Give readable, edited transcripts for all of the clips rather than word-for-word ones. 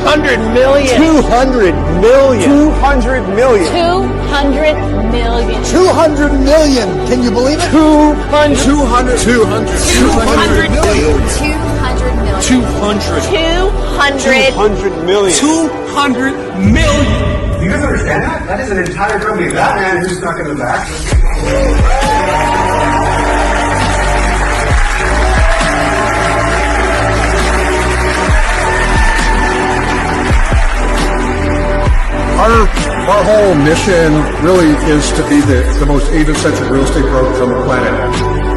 200 million. 200 million. 200 million. 200 million. 200 million. Can you believe it? 200 200 million. 200 million. 200 million. 200 million. Do you guys understand that? That is an entire company. That man who's stuck in the back. Our whole mission really is to be the most agent-centric real estate brokerage on the planet.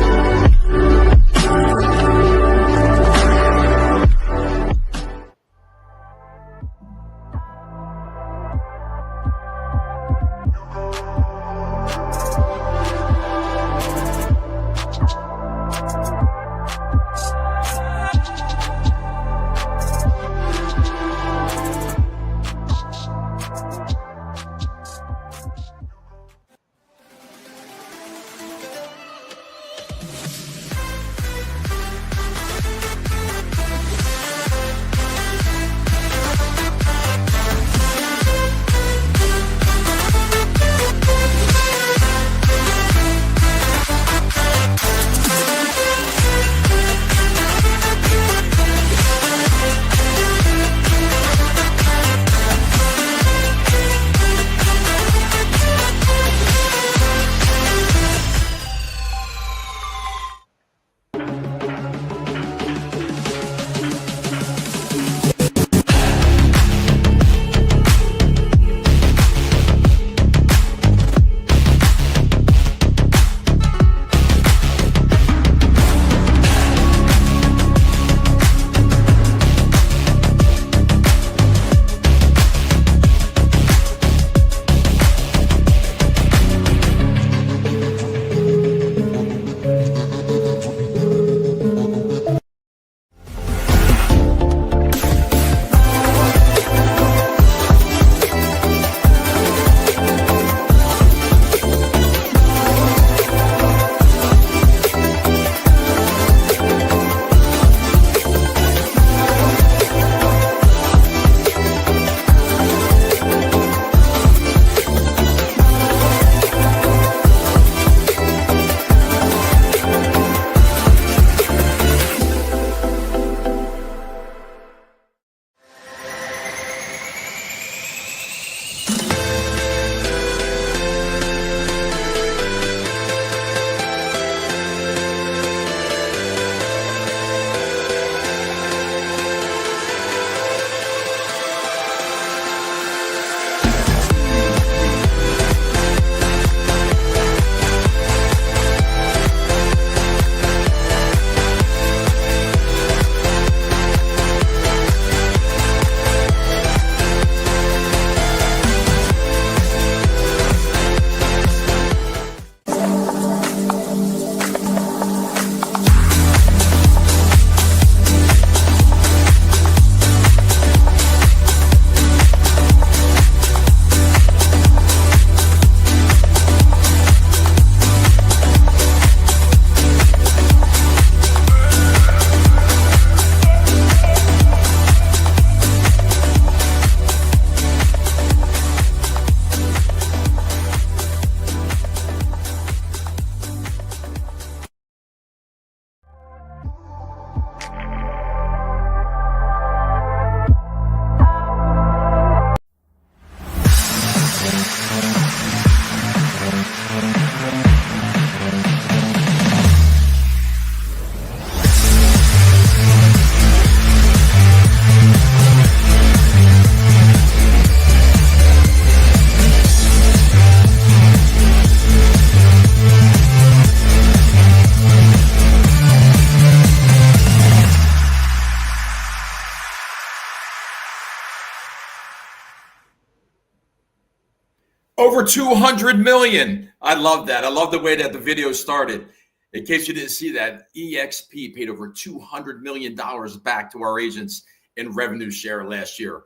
Over 200 million. I love that. I love the way that the video started. In case you didn't see that, EXP paid over $200 million back to our agents in revenue share last year.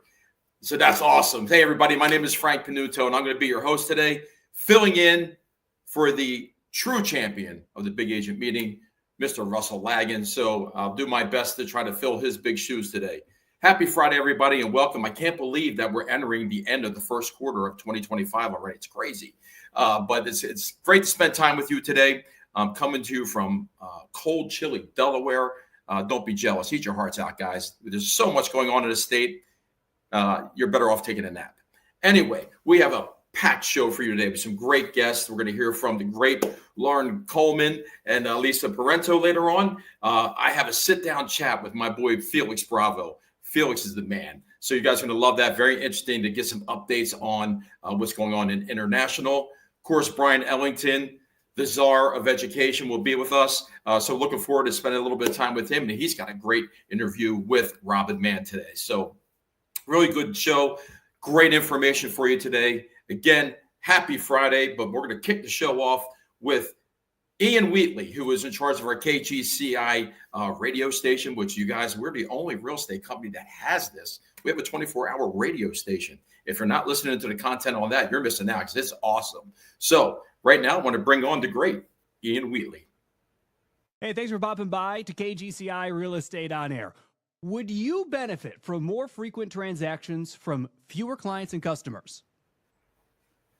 So that's awesome. Hey, everybody, my name is Frank Panuto, and I'm going to be your host today, filling in for the true champion of the Big Agent Meeting, Mr. Russell Lagan. So I'll do my best to try to fill his big shoes today. Happy Friday, everybody, and welcome. I can't believe that we're entering the end of the first quarter of 2025 already. It's crazy, but it's great to spend time with you today. I'm coming to you from cold, chilly Delaware. Don't be jealous. Eat your hearts out, guys. There's so much going on in the state. You're better off taking a nap. Anyway, we have a packed show for you today with some great guests. We're going to hear from the great Lauren Coleman and Lisa Parento later on. I have a sit-down chat with my boy Felix Bravo. Felix is the man. So you guys are going to love that. Very interesting to get some updates on what's going on in international. Of course, Brian Ellington, the czar of education, will be with us. So looking forward to spending a little bit of time with him. And he's got a great interview with Robin Mann today. So really good show. Great information for you today. Again, happy Friday, but we're going to kick the show off with Ian Wheatley, who is in charge of our KGCI radio station, which you guys, we're the only real estate company that has this. We have a 24-hour radio station. If you're not listening to the content on that, you're missing out because it's awesome. So right now, I want to bring on the great Ian Wheatley. Hey, thanks for popping by to KGCI Real Estate On Air. Would you benefit from more frequent transactions from fewer clients and customers?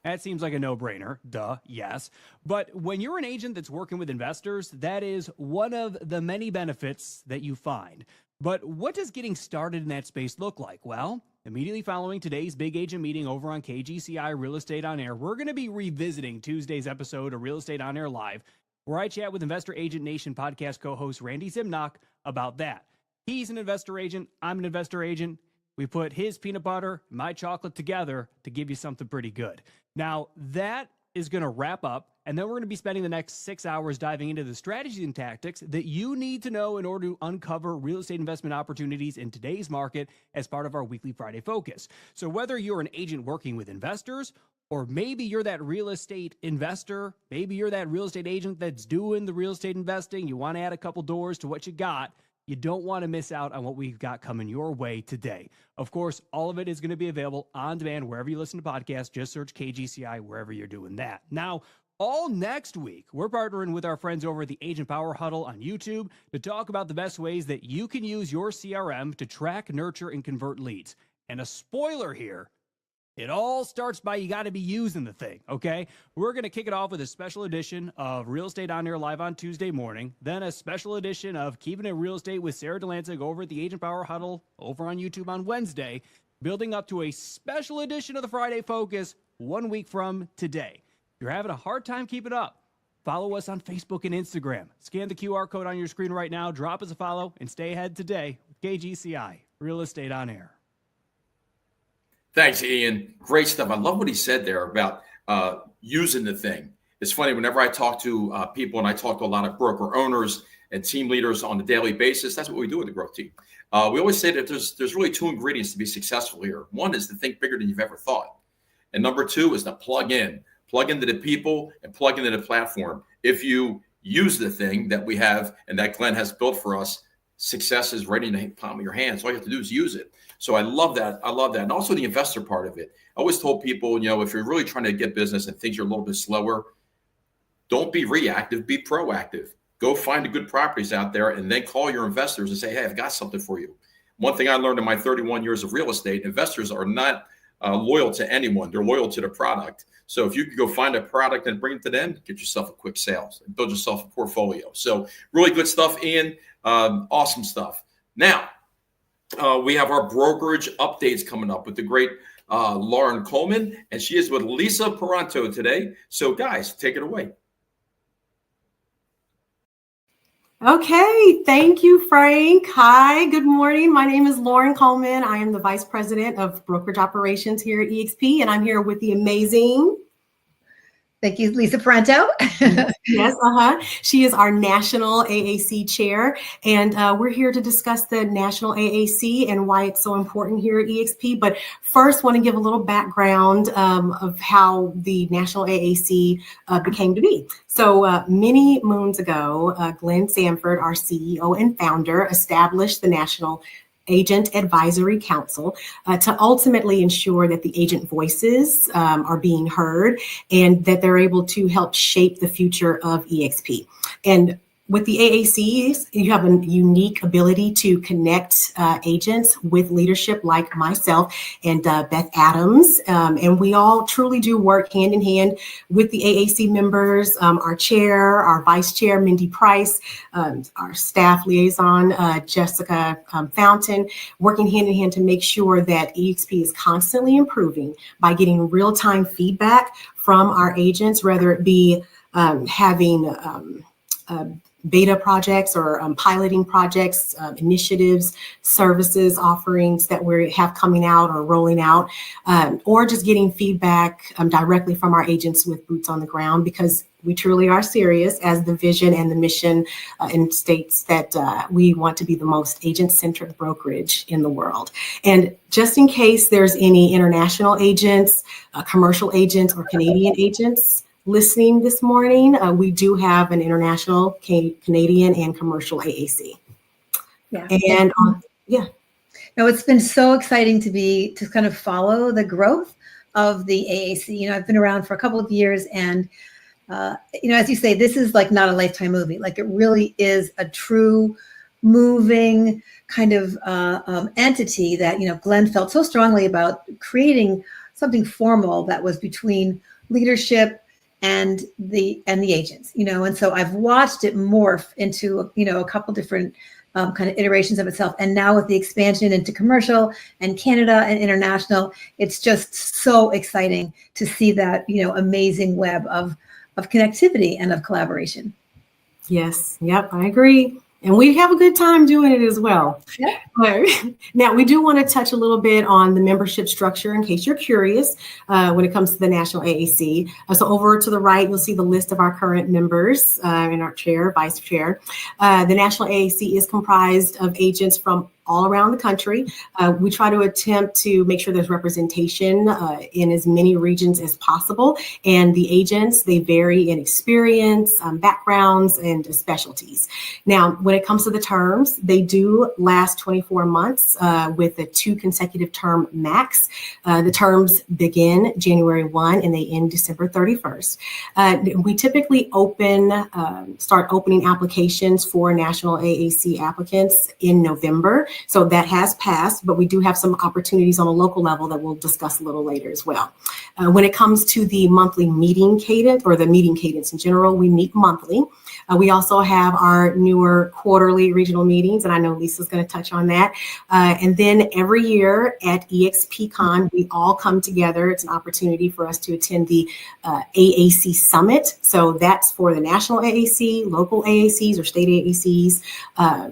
That seems like a no-brainer. Duh, yes. But when you're an agent that's working with investors, that is one of the many benefits that you find. But what does getting started in that space look like? Well, immediately following today's big agent meeting over on KGCI Real Estate On Air, we're going to be revisiting Tuesday's episode of Real Estate On Air Live, where I chat with Investor Agent Nation podcast co-host Randy Zimnock about that. He's an investor agent. I'm an investor agent. We put his peanut butter, my chocolate together to give you something pretty good. Now, that is going to wrap up, and then we're going to be spending the next 6 hours diving into the strategies and tactics that you need to know in order to uncover real estate investment opportunities in today's market as part of our weekly Friday focus. So whether you're an agent working with investors, or maybe you're that real estate investor, maybe you're that real estate agent that's doing the real estate investing, you want to add a couple doors to what you got, you don't want to miss out on what we've got coming your way today. Of course, all of it is going to be available on demand wherever you listen to podcasts. Just search KGCI wherever you're doing that. Now, all next week, we're partnering with our friends over at the Agent Power Huddle on YouTube to talk about the best ways that you can use your CRM to track, nurture, and convert leads. And a spoiler here, it all starts by you got to be using the thing, okay? We're going to kick it off with a special edition of Real Estate On Air Live on Tuesday morning, then a special edition of Keeping It Real Estate with Sarah Delancik over at the Agent Power Huddle over on YouTube on Wednesday, building up to a special edition of the Friday Focus 1 week from today. If you're having a hard time keeping up, follow us on Facebook and Instagram. Scan the QR code on your screen right now, drop us a follow, and stay ahead today with KGCI Real Estate On Air. Thanks, Ian. Great stuff. I love what he said there about using the thing. It's funny, whenever I talk to people, and I talk to a lot of broker owners and team leaders on a daily basis, that's what we do with the growth team. We always say that there's really two ingredients to be successful here. One is to think bigger than you've ever thought. And number two is to plug into the people and plug into the platform. If you use the thing that we have and that Glenn has built for us, success is right in the palm of your hands. All you have to do is use it. So I love that. And also the investor part of it. I always told people, if you're really trying to get business and things are a little bit slower, don't be reactive, be proactive. Go find the good properties out there and then call your investors and say, hey, I've got something for you. One thing I learned in my 31 years of real estate, investors are not loyal to anyone. They're loyal to the product. So if you could go find a product and bring it to them, get yourself a quick sales and build yourself a portfolio. So really good stuff, Ian. Awesome stuff. Now, we have our brokerage updates coming up with the great Lauren Coleman, and she is with Lisa Parento today. So guys, take it away. Okay, thank you, Frank. Hi, good morning. My name is Lauren Coleman. I am the Vice President of Brokerage Operations here at EXP, and I'm here with the amazing... Thank you, Lisa Parento. Yes, She is our National AAC Chair, and we're here to discuss the National AAC and why it's so important here at EXP. But first, want to give a little background of how the National AAC became to be. So many moons ago, Glenn Sanford, our CEO and founder, established the National Agent Advisory Council to ultimately ensure that the agent voices are being heard and that they're able to help shape the future of EXP. And With the AACs, you have a unique ability to connect agents with leadership like myself and Beth Adams. And we all truly do work hand in hand with the AAC members, our chair, our vice chair, Mindy Price, our staff liaison, Jessica Fountain, working hand in hand to make sure that EXP is constantly improving by getting real-time feedback from our agents, whether it be having beta projects or piloting projects, initiatives, services, offerings that we have coming out or rolling out, or just getting feedback directly from our agents with boots on the ground, because we truly are serious, as the vision and the mission states that we want to be the most agent-centric brokerage in the world. And just in case there's any international agents, commercial agents, or Canadian agents listening this morning, we do have an international Canadian and commercial AAC. Yeah. And yeah. No, it's been so exciting to kind of follow the growth of the AAC. You know, I've been around for a couple of years, and you know, as you say, this is like not a Lifetime movie. Like, it really is a true moving kind of entity that, you know, Glenn felt so strongly about creating something formal that was between leadership and the agents, you know. And so I've watched it morph into, you know, a couple different kind of iterations of itself. And now with the expansion into commercial and Canada and international, it's just so exciting to see that, you know, amazing web of connectivity and of collaboration. Yes. Yep. I agree. And we have a good time doing it as well. Yeah. Now, we do want to touch a little bit on the membership structure in case you're curious when it comes to the National AAC. So over to the right, you'll see the list of our current members and our chair, vice chair. The National AAC is comprised of agents from all around the country. We try to attempt to make sure there's representation in as many regions as possible. And the agents, they vary in experience, backgrounds, and specialties. Now, when it comes to the terms, they do last 24 months with a 2 consecutive term max. The terms begin January 1 and they end December 31st. We typically start opening applications for National AAC applicants in November. So that has passed, but we do have some opportunities on a local level that we'll discuss a little later as well. When it comes to the monthly meeting cadence, or the meeting cadence in general, we meet monthly. We also have our newer quarterly regional meetings, and I know Lisa's going to touch on that. And then every year at EXPCon, we all come together. It's an opportunity for us to attend the AAC Summit. So that's for the National AAC, local AACs or state AACs,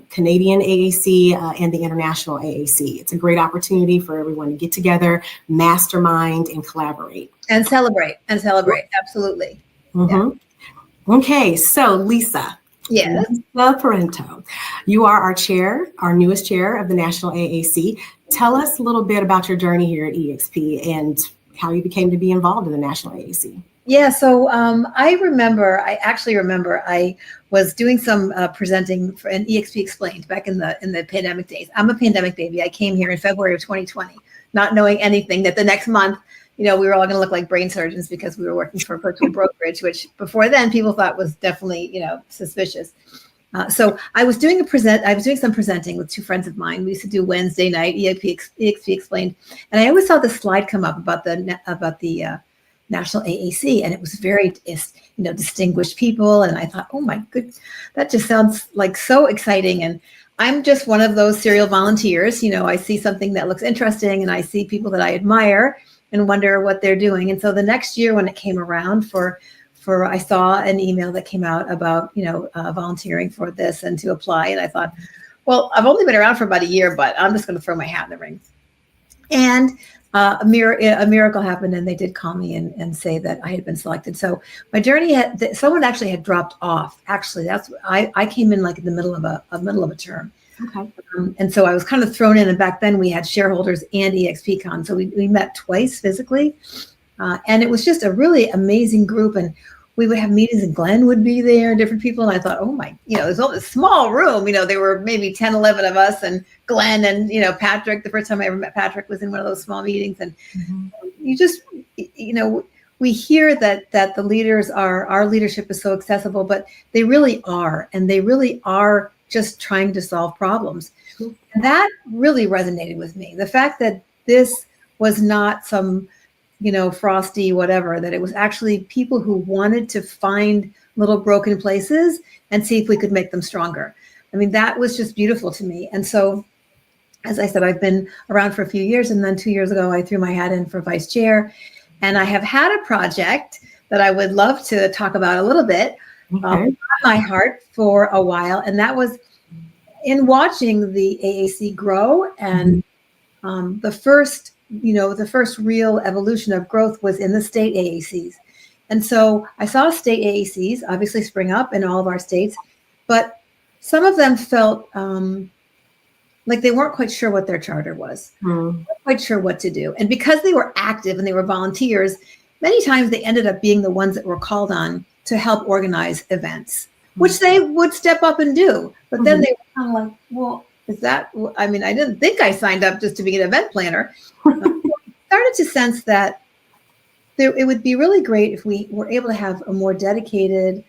Canadian AAC, and the International AAC. It's a great opportunity for everyone to get together, mastermind, and collaborate. And celebrate. Absolutely. Mm-hmm. Yeah. Okay, so Lisa. Yes. Lisa Parento, you are our chair, our newest chair of the National AAC. Tell us a little bit about your journey here at EXP and how you became to be involved in the National AAC. Yeah, so I actually remember I was doing some presenting for an EXP Explained back in the pandemic days. I'm a pandemic baby. I came here in February of 2020, not knowing anything that the next month, you know, we were all going to look like brain surgeons because we were working for a virtual brokerage, which before then people thought was definitely, you know, suspicious. So I was doing some presenting with 2 friends of mine. We used to do Wednesday night EXP Explained, and I always saw the slide come up about the National AAC, and it was very, you know, distinguished people. And I thought, oh my goodness, that just sounds like so exciting. And I'm just one of those serial volunteers. You know, I see something that looks interesting, and I see people that I admire and wonder what they're doing. And so the next year when it came around I saw an email that came out about, you know, volunteering for this and to apply. And I thought, well, I've only been around for about a year, but I'm just going to throw my hat in the ring. And a miracle happened, and they did call me and say that I had been selected. So my journey someone actually had dropped off. Actually, I came in like in the middle of a term. Okay. And so I was kind of thrown in, and back then we had shareholders and EXPCon. So we met twice physically, and it was just a really amazing group. And we would have meetings, and Glenn would be there, different people. And I thought, oh my, you know, there's all this small room, you know, there were maybe 10, 11 of us, and Glenn and, you know, Patrick. The first time I ever met Patrick was in one of those small meetings. And you just, you know, we hear that the leaders our leadership is so accessible, but they really are, and they really are just trying to solve problems. And that really resonated with me. The fact that this was not some, frosty whatever, that it was actually people who wanted to find little broken places and see if we could make them stronger. I mean, that was just beautiful to me. And so, as I said, I've been around for a few years, and then 2 years ago, I threw my hat in for vice chair. And I have had a project that I would love to talk about a little bit, on my heart for a while. And that was in watching the AAC grow. And the first real evolution of growth was in the state AACs. And so I saw state AACs obviously spring up in all of our states, but some of them felt like they weren't quite sure what their charter was, weren't quite sure what to do. And because they were active and they were volunteers, many times they ended up being the ones that were called on to help organize events, which they would step up and do. But then they were kind of like, well, I didn't think I signed up just to be an event planner. Started to sense that it would be really great if we were able to have a more dedicated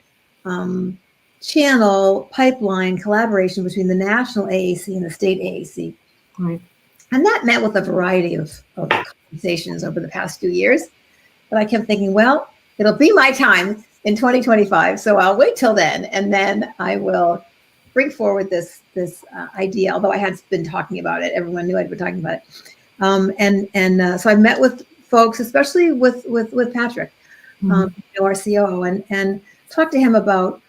channel, pipeline, collaboration between the national AAC and the state AAC. Right. And that met with a variety of conversations over the past few years. But I kept thinking, well, it'll be my time in 2025, so I'll wait till then, and then I will bring forward this idea. Although I had been talking about it, everyone knew I'd been talking about it. So I met with folks, especially with Patrick, our COO, and talked to him about,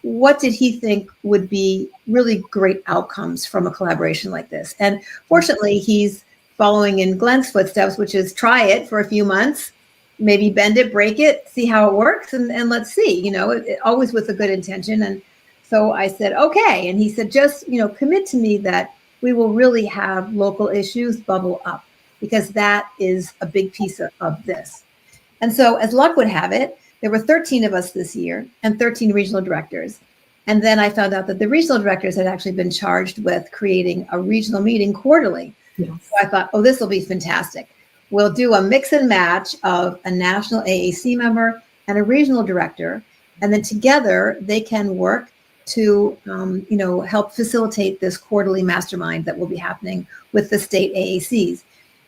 what did he think would be really great outcomes from a collaboration like this. And fortunately, he's following in Glenn's footsteps, which is try it for a few months, maybe bend it, break it, see how it works, and let's see, always with a good intention. And so I said, okay. And he said, just, commit to me that we will really have local issues bubble up, because that is a big piece of this. And so, as luck would have it, there were 13 of us this year and 13 regional directors. And then I found out that the regional directors had actually been charged with creating a regional meeting quarterly. Yes. So I thought, this will be fantastic. We'll do a mix and match of a national AAC member and a regional director. And then together they can work to, help facilitate this quarterly mastermind that will be happening with the state AACs.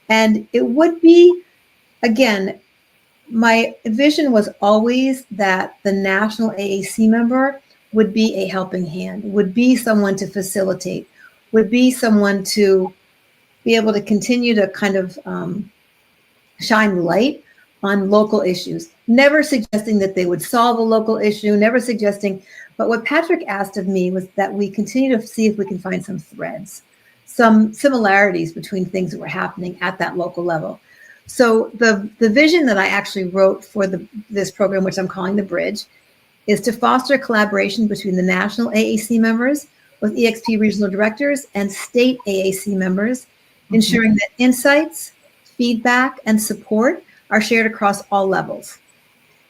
And it would be, again, my vision was always that the national AAC member would be a helping hand, would be someone to facilitate, would be someone to be able to continue to kind of shine light on local issues, never suggesting that they would solve a local issue, never suggesting, but what Patrick asked of me was that we continue to see if we can find some threads, some similarities between things that were happening at that local level. So the vision that I actually wrote for this program, which I'm calling the Bridge, is to foster collaboration between the national AAC members with EXP regional directors and state AAC members, ensuring that insights, feedback, and support are shared across all levels.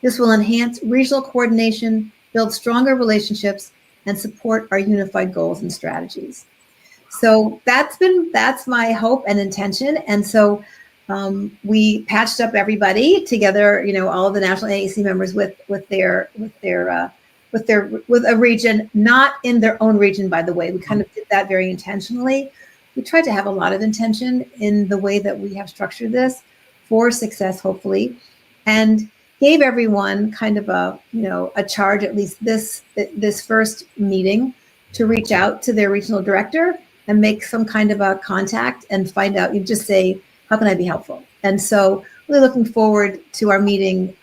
This will enhance regional coordination, build stronger relationships, and support our unified goals and strategies. So that's my hope and intention. And so we patched up everybody together, all of the national AAC members with a region, not in their own region, by the way. We kind of did that very intentionally. We tried to have a lot of intention in the way that we have structured this for success, hopefully, and gave everyone kind of a charge, at least this first meeting, to reach out to their regional director and make some kind of a contact and find out. You just say, how can I be helpful? And so really looking forward to our meeting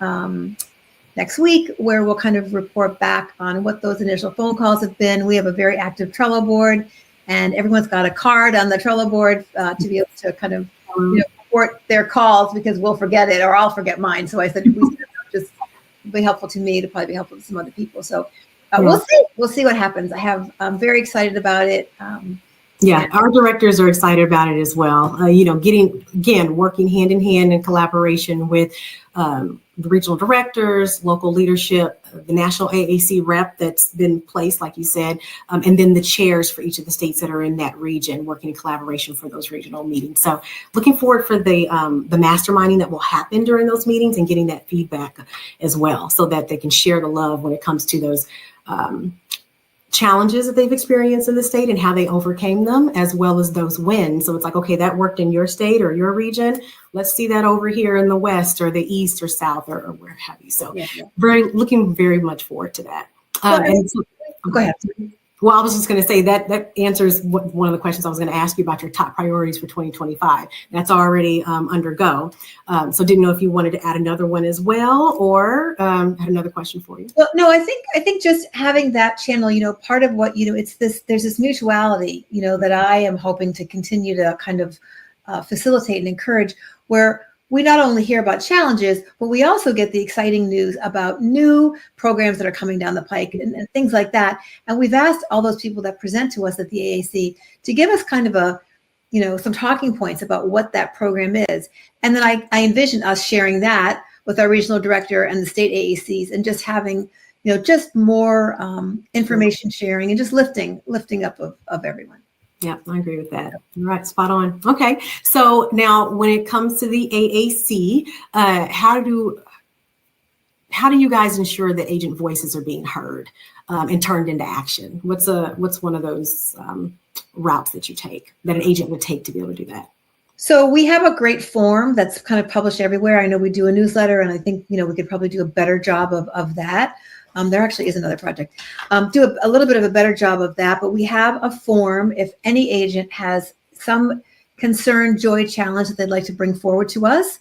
next week, where we'll kind of report back on what those initial phone calls have been. We have a very active Trello board, and everyone's got a card on the Trello board to be able to kind of report their calls, because we'll forget it, or I'll forget mine. So I said, if we just be helpful to me, to probably be helpful to some other people. So we'll see what happens. I'm very excited about it. Yeah, our directors are excited about it as well. Working hand in hand in collaboration with the regional directors, local leadership, the national AAC rep that's been placed, like you said, and then the chairs for each of the states that are in that region, working in collaboration for those regional meetings. So looking forward for the masterminding that will happen during those meetings and getting that feedback as well, so that they can share the love when it comes to those challenges that they've experienced in the state and how they overcame them, as well as those wins. So it's like, okay, that worked in your state or your region. Let's see that over here in the West or the East or South or where have you. So looking very much forward to that. Go ahead. Well, I was just going to say that answers one of the questions I was going to ask you about your top priorities for 2025. That's already undergo. So didn't know if you wanted to add another one as well, or had another question for you. Well, no, I think just having that channel, part of what, it's there's this mutuality, that I am hoping to continue to kind of facilitate and encourage, where we not only hear about challenges, but we also get the exciting news about new programs that are coming down the pike and things like that. And we've asked all those people that present to us at the AAC to give us kind of some talking points about what that program is. And then I envision us sharing that with our regional director and the state AACs, and just having, just more information sharing and just lifting up of everyone. Yeah, I agree with that. You're right, spot on. Okay, so now when it comes to the AAC, how do you guys ensure that agent voices are being heard and turned into action? What's one of those routes that you take, that an agent would take to be able to do that? So we have a great form that's kind of published everywhere. I know we do a newsletter, and I think we could probably do a better job of that. There actually is another project. Do a little bit of a better job of that, but we have a form if any agent has some concern, joy, challenge that they'd like to bring forward to us.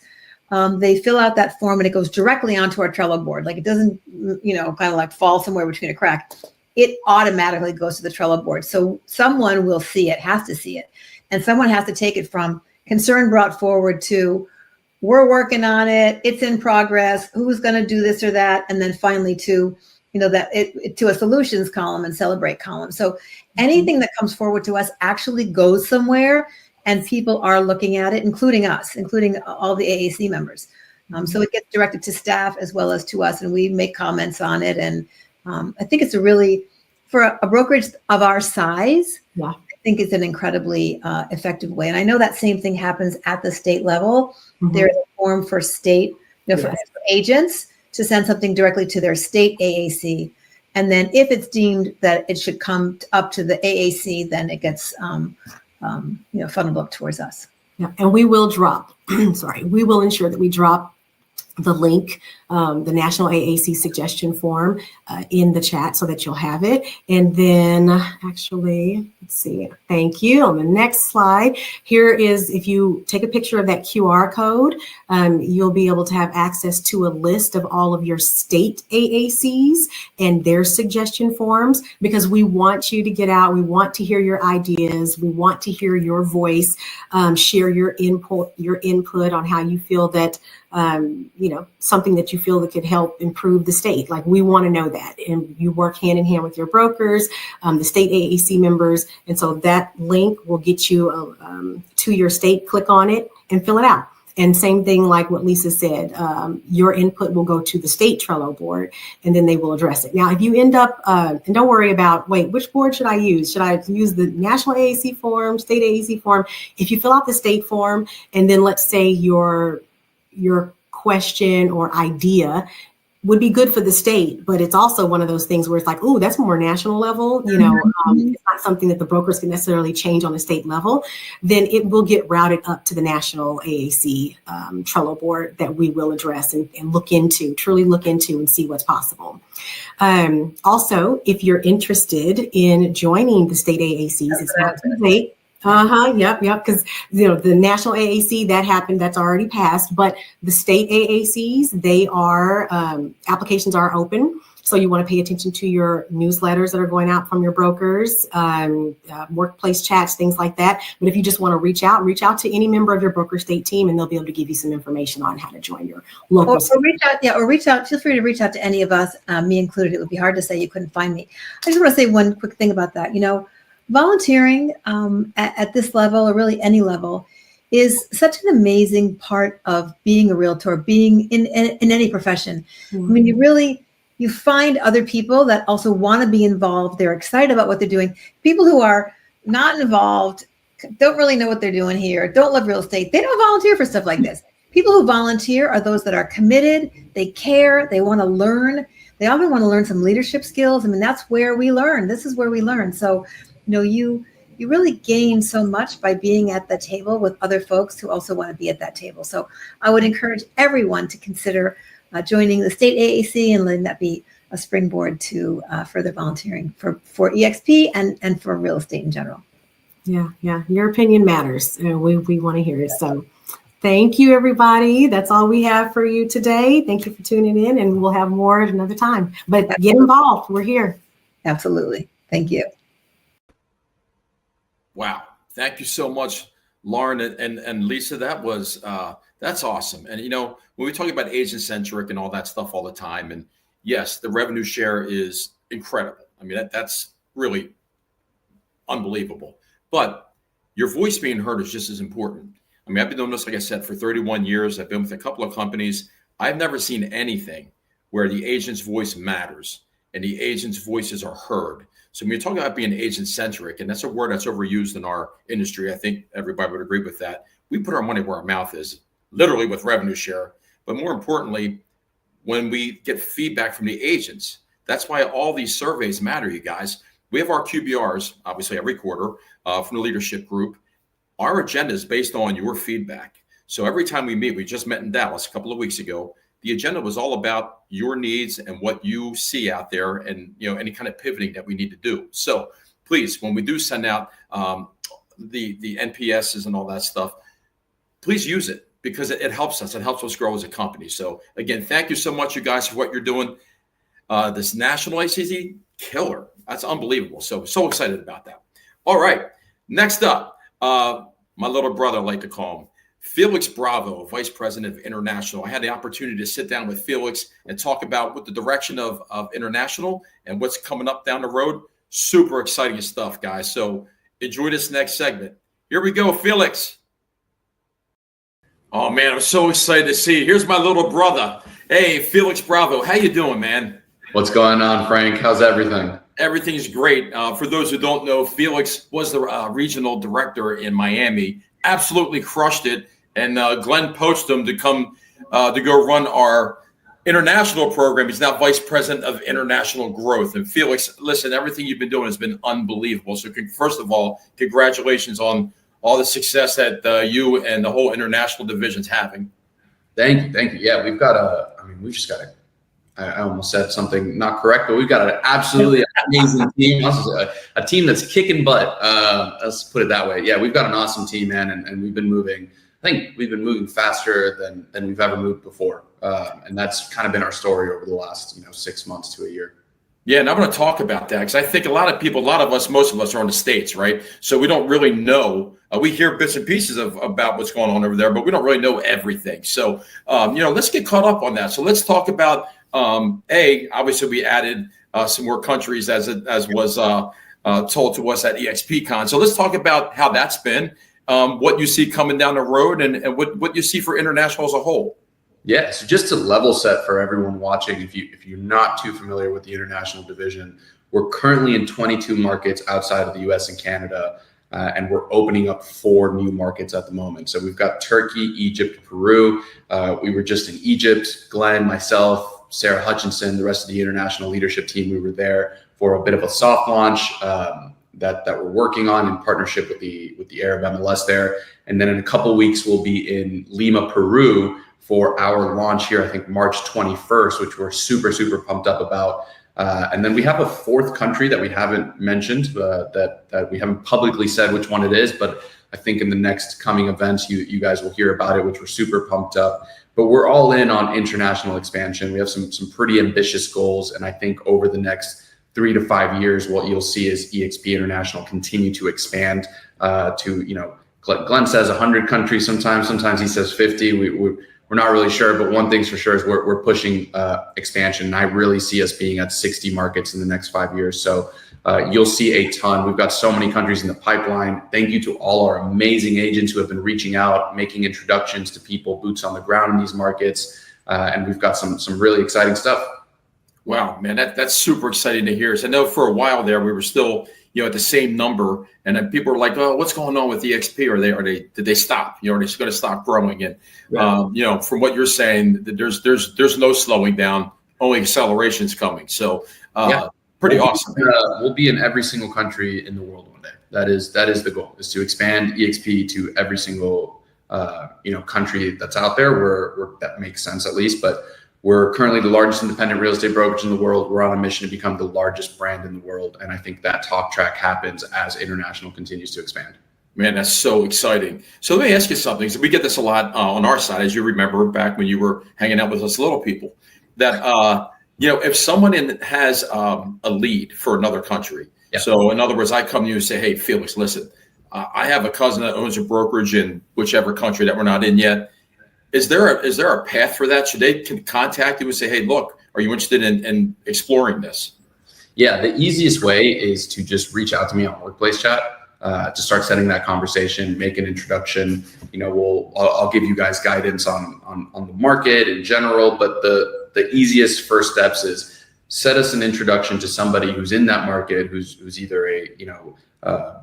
They fill out that form and it goes directly onto our Trello board. Like, it doesn't, kind of like fall somewhere between a crack. It automatically goes to the Trello board. So someone will see it, has to see it. And someone has to take it from concern brought forward to, we're working on it, it's in progress, who's going to do this or that, and then finally to, to a solutions column and celebrate column. So anything that comes forward to us actually goes somewhere, and people are looking at it, including us, including all the AAC members. So it gets directed to staff as well as to us, and we make comments on it. And I think it's for a brokerage of our size, I think it's an incredibly effective way. And I know that same thing happens at the state level. There's a form for state, for agents to send something directly to their state AAC. And then if it's deemed that it should come up to the AAC, then it gets funneled up towards us. Yeah, and we will drop, we will ensure that we drop the link, the National AAC suggestion form in the chat so that you'll have it. And then actually, let's see, thank you. On the next slide, here is, if you take a picture of that QR code, you'll be able to have access to a list of all of your state AACs and their suggestion forms, because we want you to get out. We want to hear your ideas. We want to hear your voice, share your input on how you feel that, something that you feel that could help improve the state. Like, we want to know that. And you work hand in hand with your brokers, the state AAC members. And so that link will get you to your state. Click on it and fill it out. And same thing like what Lisa said, your input will go to the state Trello board, and then they will address it. Now, if you end up, and don't worry about, which board should I use? Should I use the national AAC form, state AAC form? If you fill out the state form, and then let's say your question or idea would be good for the state, but it's also one of those things where it's like, oh, that's more national level, it's not something that the brokers can necessarily change on the state level, then it will get routed up to the national AAC Trello board that we will address and truly look into and see what's possible. Also, if you're interested in joining the state AACs, it's not too late. Yep. Because, the national AAC, that happened, that's already passed, but the state AACs, they are, applications are open. So you want to pay attention to your newsletters that are going out from your brokers, workplace chats, things like that. But if you just want to reach out to any member of your broker state team, and they'll be able to give you some information on how to join your local. Or reach out. Feel free to reach out to any of us, me included. It would be hard to say you couldn't find me. I just want to say one quick thing about that. Volunteering at this level, or really any level, is such an amazing part of being a realtor, being in any profession. I mean, you find other people that also want to be involved. They're excited about what they're doing. People who are not involved, don't really know what they're doing here, don't love real estate. They don't volunteer for stuff like this. People who volunteer are those that are committed, they care, they want to learn. They often want to learn some leadership skills. I mean, that's where we learn. This is where we learn. So, you really gain so much by being at the table with other folks who also want to be at that table. So I would encourage everyone to consider joining the state AAC and letting that be a springboard to further volunteering for EXP and for real estate in general. Yeah. Your opinion matters. We want to hear it. So thank you, everybody. That's all we have for you today. Thank you for tuning in, and we'll have more at another time. But get involved. We're here. Absolutely. Thank you. Wow. Thank you so much, Lauren and Lisa. That was, that's awesome. And, when we talk about agent centric and all that stuff all the time, and yes, the revenue share is incredible. I mean, that's really unbelievable, but your voice being heard is just as important. I mean, I've been doing this, like I said, for 31 years. I've been with a couple of companies. I've never seen anything where the agent's voice matters and the agent's voices are heard. So when you're talking about being agent-centric, and that's a word that's overused in our industry, I think everybody would agree with that. We put our money where our mouth is, literally with revenue share. But more importantly, when we get feedback from the agents, that's why all these surveys matter, you guys. We have our QBRs, obviously every quarter, from the leadership group. Our agenda is based on your feedback. So every time we meet, we just met in Dallas a couple of weeks ago. The agenda was all about your needs and what you see out there, and any kind of pivoting that we need to do. So please, when we do send out the NPSs and all that stuff, please use it, because it helps us. It helps us grow as a company. So again, thank you so much, you guys, for what you're doing. This national ACZ killer. That's unbelievable. So excited about that. All right. Next up, my little brother, I like to call him, Felix Bravo, Vice President of International. I had the opportunity to sit down with Felix and talk about what the direction of international and what's coming up down the road. Super exciting stuff, guys. So enjoy this next segment. Here we go, Felix. Oh, man, I'm so excited to see you. Here's my little brother. Hey, Felix Bravo. How you doing, man? What's going on, Frank? How's everything? Everything's great. For those who don't know, Felix was the regional director in Miami. Absolutely crushed it. And Glenn poached him to come to go run our international program. He's now Vice President of International Growth. And Felix, listen, everything you've been doing has been unbelievable. So first of all, congratulations on all the success that you and the whole international division's having. Thank you. Yeah, we've just got I almost said something not correct, but we've got an absolutely amazing team. A team that's kicking butt. Let's put it that way. Yeah, we've got an awesome team, man, and we've been moving. I think we've been moving faster than we've ever moved before. And that's kind of been our story over the last 6 months to a year. Yeah, and I'm going to talk about that because I think most of us are in the States, right? So we don't really know. We hear bits and pieces about what's going on over there, but we don't really know everything. So, let's get caught up on that. So let's talk about, obviously we added some more countries as was told to us at EXPCon. So let's talk about how that's been, what you see coming down the road, and what you see for international as a whole. Yeah, so just to level set for everyone watching, if you're not too familiar with the international division, we're currently in 22 markets outside of the US and Canada, and we're opening up 4 new markets at the moment. So we've got Turkey, Egypt, Peru. We were just in Egypt. Glenn, myself, Sarah Hutchinson, the rest of the international leadership team, we were there for a bit of a soft launch that we're working on in partnership with the Arab MLS there. And then in a couple of weeks, we'll be in Lima, Peru, for our launch here, I think March 21st, which we're super, super pumped up about. And then we have a 4th country that we haven't mentioned, that we haven't publicly said which one it is, but I think in the next coming events, you guys will hear about it, which we're super pumped up. But we're all in on international expansion. We have some pretty ambitious goals. And I think over the next 3 to 5 years, what you'll see is EXP International continue to expand Glenn says 100 countries sometimes he says 50. We're we're not really sure, but one thing's for sure is we're pushing expansion. And I really see us being at 60 markets in the next 5 years. So you'll see a ton. We've got so many countries in the pipeline. Thank you to all our amazing agents who have been reaching out, making introductions to people, boots on the ground in these markets. And we've got some really exciting stuff. Wow, man, that's super exciting to hear. So I know for a while there, we were still, at the same number, and then people were like, "Oh, what's going on with EXP? Did they stop? Are they going to stop growing?" And from what you're saying, there's no slowing down, only acceleration's coming. So pretty awesome. We'll be in every single country in the world one day. That is the goal, is to expand EXP to every single country that's out there where that makes sense at least. But we're currently the largest independent real estate brokerage in the world. We're on a mission to become the largest brand in the world. And I think that talk track happens as international continues to expand. Man, that's so exciting. So let me ask you something. So we get this a lot on our side, as you remember back when you were hanging out with us little people, that, if someone has a lead for another country. Yeah. So in other words, I come to you and say, "Hey, Felix, listen, I have a cousin that owns a brokerage in whichever country that we're not in yet. Is there a path for that? Should they contact you and say, 'Hey, look, are you interested in exploring this?'" Yeah, the easiest way is to just reach out to me on Workplace Chat to start setting that conversation, make an introduction. I'll give you guys guidance on the market in general, but the easiest first steps is set us an introduction to somebody who's in that market, who's either a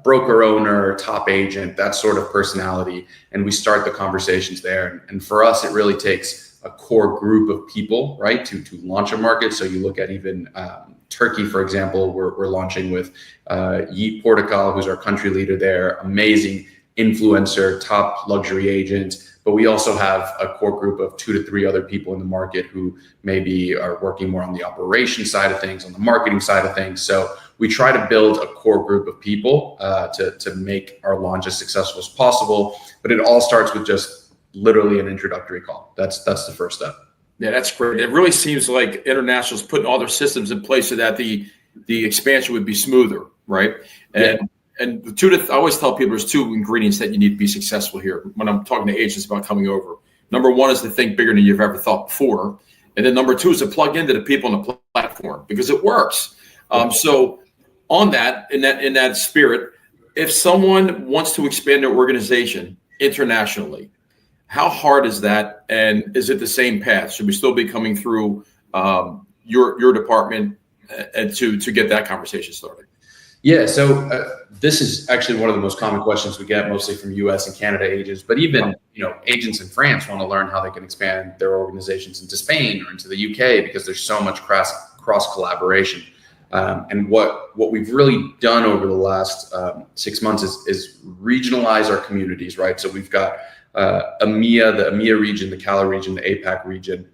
broker owner, top agent, that sort of personality, and we start the conversations there. And for us, it really takes a core group of people, right, to launch a market. So you look at even Turkey, for example, we're launching with Yeet Portugal, who's our country leader there, amazing influencer, top luxury agent. But we also have a core group of 2 to 3 other people in the market who maybe are working more on the operation side of things, on the marketing side of things. So we try to build a core group of people to make our launch as successful as possible. But it all starts with just literally an introductory call. That's the first step. Yeah, that's great. It really seems like International's putting all their systems in place so that the expansion would be smoother, right? And I always tell people there's 2 ingredients that you need to be successful here when I'm talking to agents about coming over. Number 1 is to think bigger than you've ever thought before. And then number 2 is to plug into the people on the platform because it works. So on that, in that spirit, if someone wants to expand their organization internationally, how hard is that? And is it the same path? Should we still be coming through your department and to get that conversation started? Yeah, so this is actually one of the most common questions we get, mostly from US and Canada agents, but even agents in France want to learn how they can expand their organizations into Spain or into the UK because there's so much cross collaboration. And what we've really done over the last 6 months is regionalize our communities, right? So we've got EMEA, the EMEA region, the CALA region, the APAC region.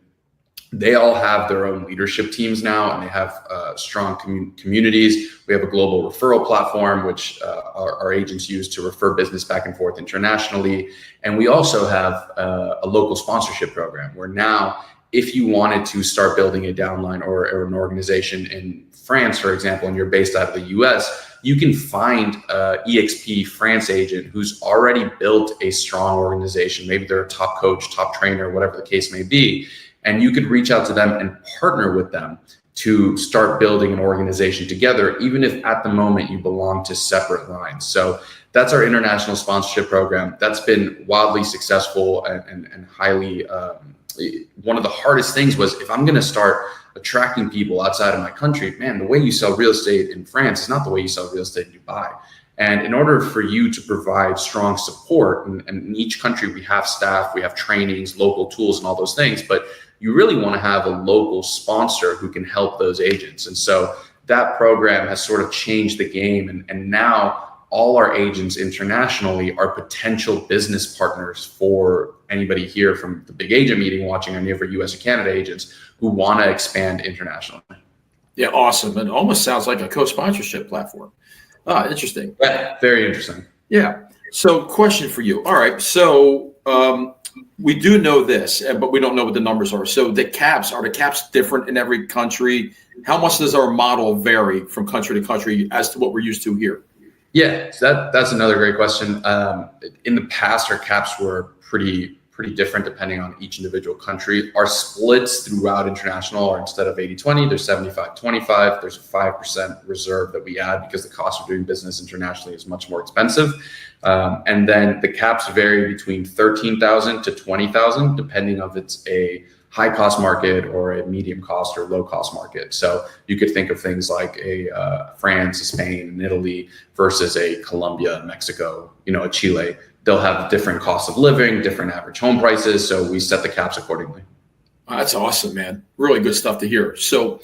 They all have their own leadership teams now, and they have strong communities. We have a global referral platform, which our agents use to refer business back and forth internationally. And we also have a local sponsorship program where now, if you wanted to start building a downline or an organization in France, for example, and you're based out of the US, you can find an EXP France agent who's already built a strong organization. Maybe they're a top coach, top trainer, whatever the case may be. And you could reach out to them and partner with them to start building an organization together, even if at the moment you belong to separate lines. So that's our international sponsorship program. That's been wildly successful and highly, one of the hardest things was if I'm going to start attracting people outside of my country, man, the way you sell real estate in France is not the way you sell real estate in Dubai. And in order for you to provide strong support, and in each country we have staff, we have trainings, local tools and all those things, but you really want to have a local sponsor who can help those agents. And so that program has sort of changed the game. And now all our agents internationally are potential business partners for anybody here from the Big Agent Meeting watching, any of our US and Canada agents who want to expand internationally. Yeah, awesome. It almost sounds like a co-sponsorship platform. Interesting. Yeah, very interesting. Yeah. So question for you. All right. So we do know this, but we don't know what the numbers are. So are the caps different in every country? How much does our model vary from country to country as to what we're used to here? Yeah, so that's another great question. In the past, our caps were pretty pretty different depending on each individual country. Our splits throughout international are, instead of 80-20, there's 75-25. There's a 5% reserve that we add because the cost of doing business internationally is much more expensive. And then the caps vary between 13,000 to 20,000, depending on if it's a high cost market or a medium cost or low cost market. So you could think of things like a France, a Spain, and Italy versus a Colombia, Mexico, a Chile. They'll have different costs of living, different average home prices. So we set the caps accordingly. That's awesome, man. Really good stuff to hear. So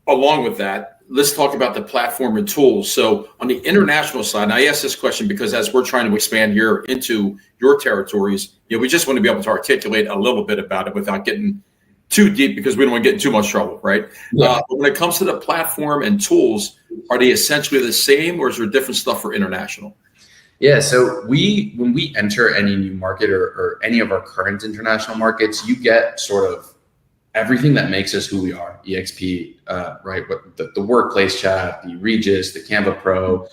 along with that, let's talk about the platform and tools. So on the international side, and I ask this question because as we're trying to expand here into your territories, we just want to be able to articulate a little bit about it without getting too deep because we don't want to get in too much trouble, right? Yeah. But when it comes to the platform and tools, are they essentially the same, or is there different stuff for international? Yeah, so when we enter any new market or any of our current international markets, you get sort of everything that makes us who we are, EXP, right? The workplace chat, the Regis, the Canva Pro,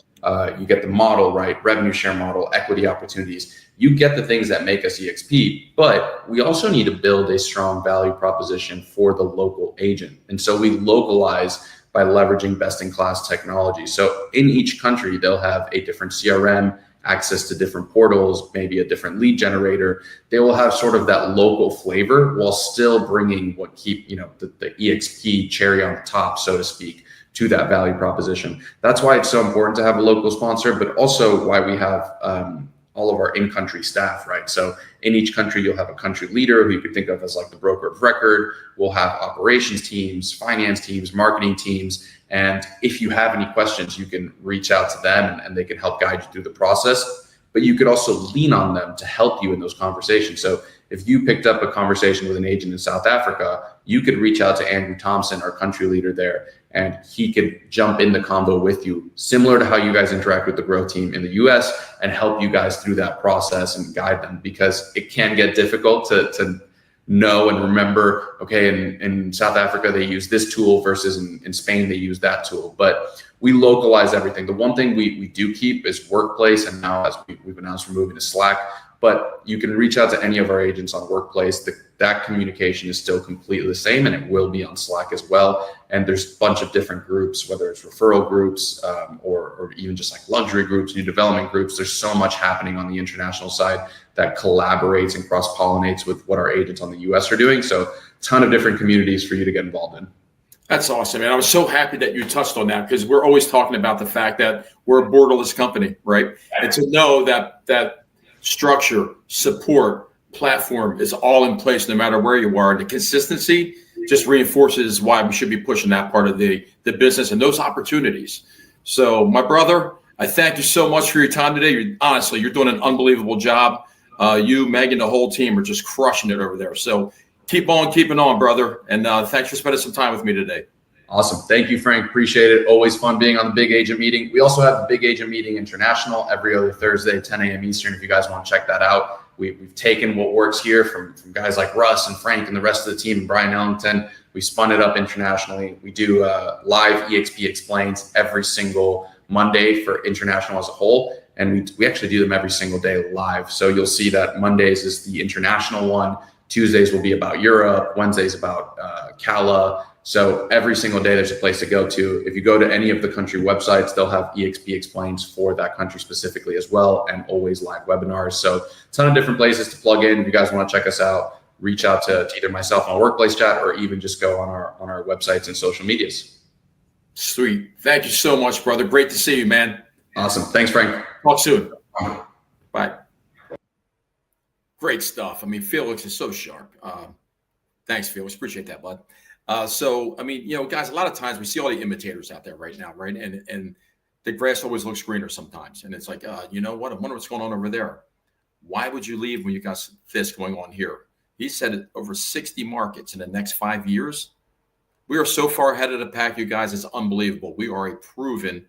you get the model, right? Revenue share model, equity opportunities. You get the things that make us EXP, but we also need to build a strong value proposition for the local agent. And so we localize by leveraging best-in-class technology. So in each country, they'll have a different CRM, access to different portals, maybe a different lead generator. They will have sort of that local flavor while still bringing what keep, the EXP cherry on the top, so to speak, to that value proposition. That's why it's so important to have a local sponsor, but also why we have all of our in-country staff, right? So in each country, you'll have a country leader who you could think of as like the broker of record. We'll have operations teams, finance teams, marketing teams. And if you have any questions, you can reach out to them and they can help guide you through the process. But you could also lean on them to help you in those conversations. So if you picked up a conversation with an agent in South Africa, you could reach out to Andrew Thompson, our country leader there, and he could jump in the convo with you, similar to how you guys interact with the growth team in the US, and help you guys through that process and guide them, because it can get difficult to know and remember, okay, in South Africa, they use this tool versus in Spain, they use that tool. But we localize everything. The one thing we do keep is Workplace, and now as we've announced, we're moving to Slack. But you can reach out to any of our agents on Workplace. That communication is still completely the same, and it will be on Slack as well. And there's a bunch of different groups, whether it's referral groups or even just like luxury groups, new development groups. There's so much happening on the international side that collaborates and cross-pollinates with what our agents on the US are doing. So a ton of different communities for you to get involved in. That's awesome. And I was so happy that you touched on that, because we're always talking about the fact that we're a borderless company, right? And to know that structure, support, platform is all in place no matter where you are. And the consistency just reinforces why we should be pushing that part of the business and those opportunities. So my brother, I thank you so much for your time today. Honestly, you're doing an unbelievable job. You, Megan, the whole team are just crushing it over there. So keep on keeping on, brother. And thanks for spending some time with me today. Awesome. Thank you, Frank. Appreciate it. Always fun being on the Big Agent Meeting. We also have the Big Agent Meeting International every other Thursday, 10 a.m. Eastern, if you guys want to check that out. We've taken what works here from guys like Russ and Frank and the rest of the team and Brian Ellington. We spun it up internationally. We do live EXP Explains every single Monday for international as a whole. And we actually do them every single day live. So you'll see that Mondays is the international one. Tuesdays will be about Europe. Wednesdays about CALA. So every single day there's a place to go to. If you go to any of the country websites, they'll have EXP Explains for that country specifically as well, and always live webinars. So a ton of different places to plug in. If you guys want to check us out, reach out to either myself on Workplace Chat or even just go on our websites and social medias. Sweet. Thank you so much, brother. Great to see you, man. Awesome. Thanks, Frank. Talk soon. Bye. Great stuff. I mean, Felix is so sharp. Thanks, Felix. Appreciate that, bud. So, I mean, guys, a lot of times we see all the imitators out there right now, right? And the grass always looks greener sometimes. And it's like, you know what? I wonder what's going on over there. Why would you leave when you got this going on here? He said it, over 60 markets in the next 5 years. We are so far ahead of the pack, you guys. It's unbelievable. We are a proven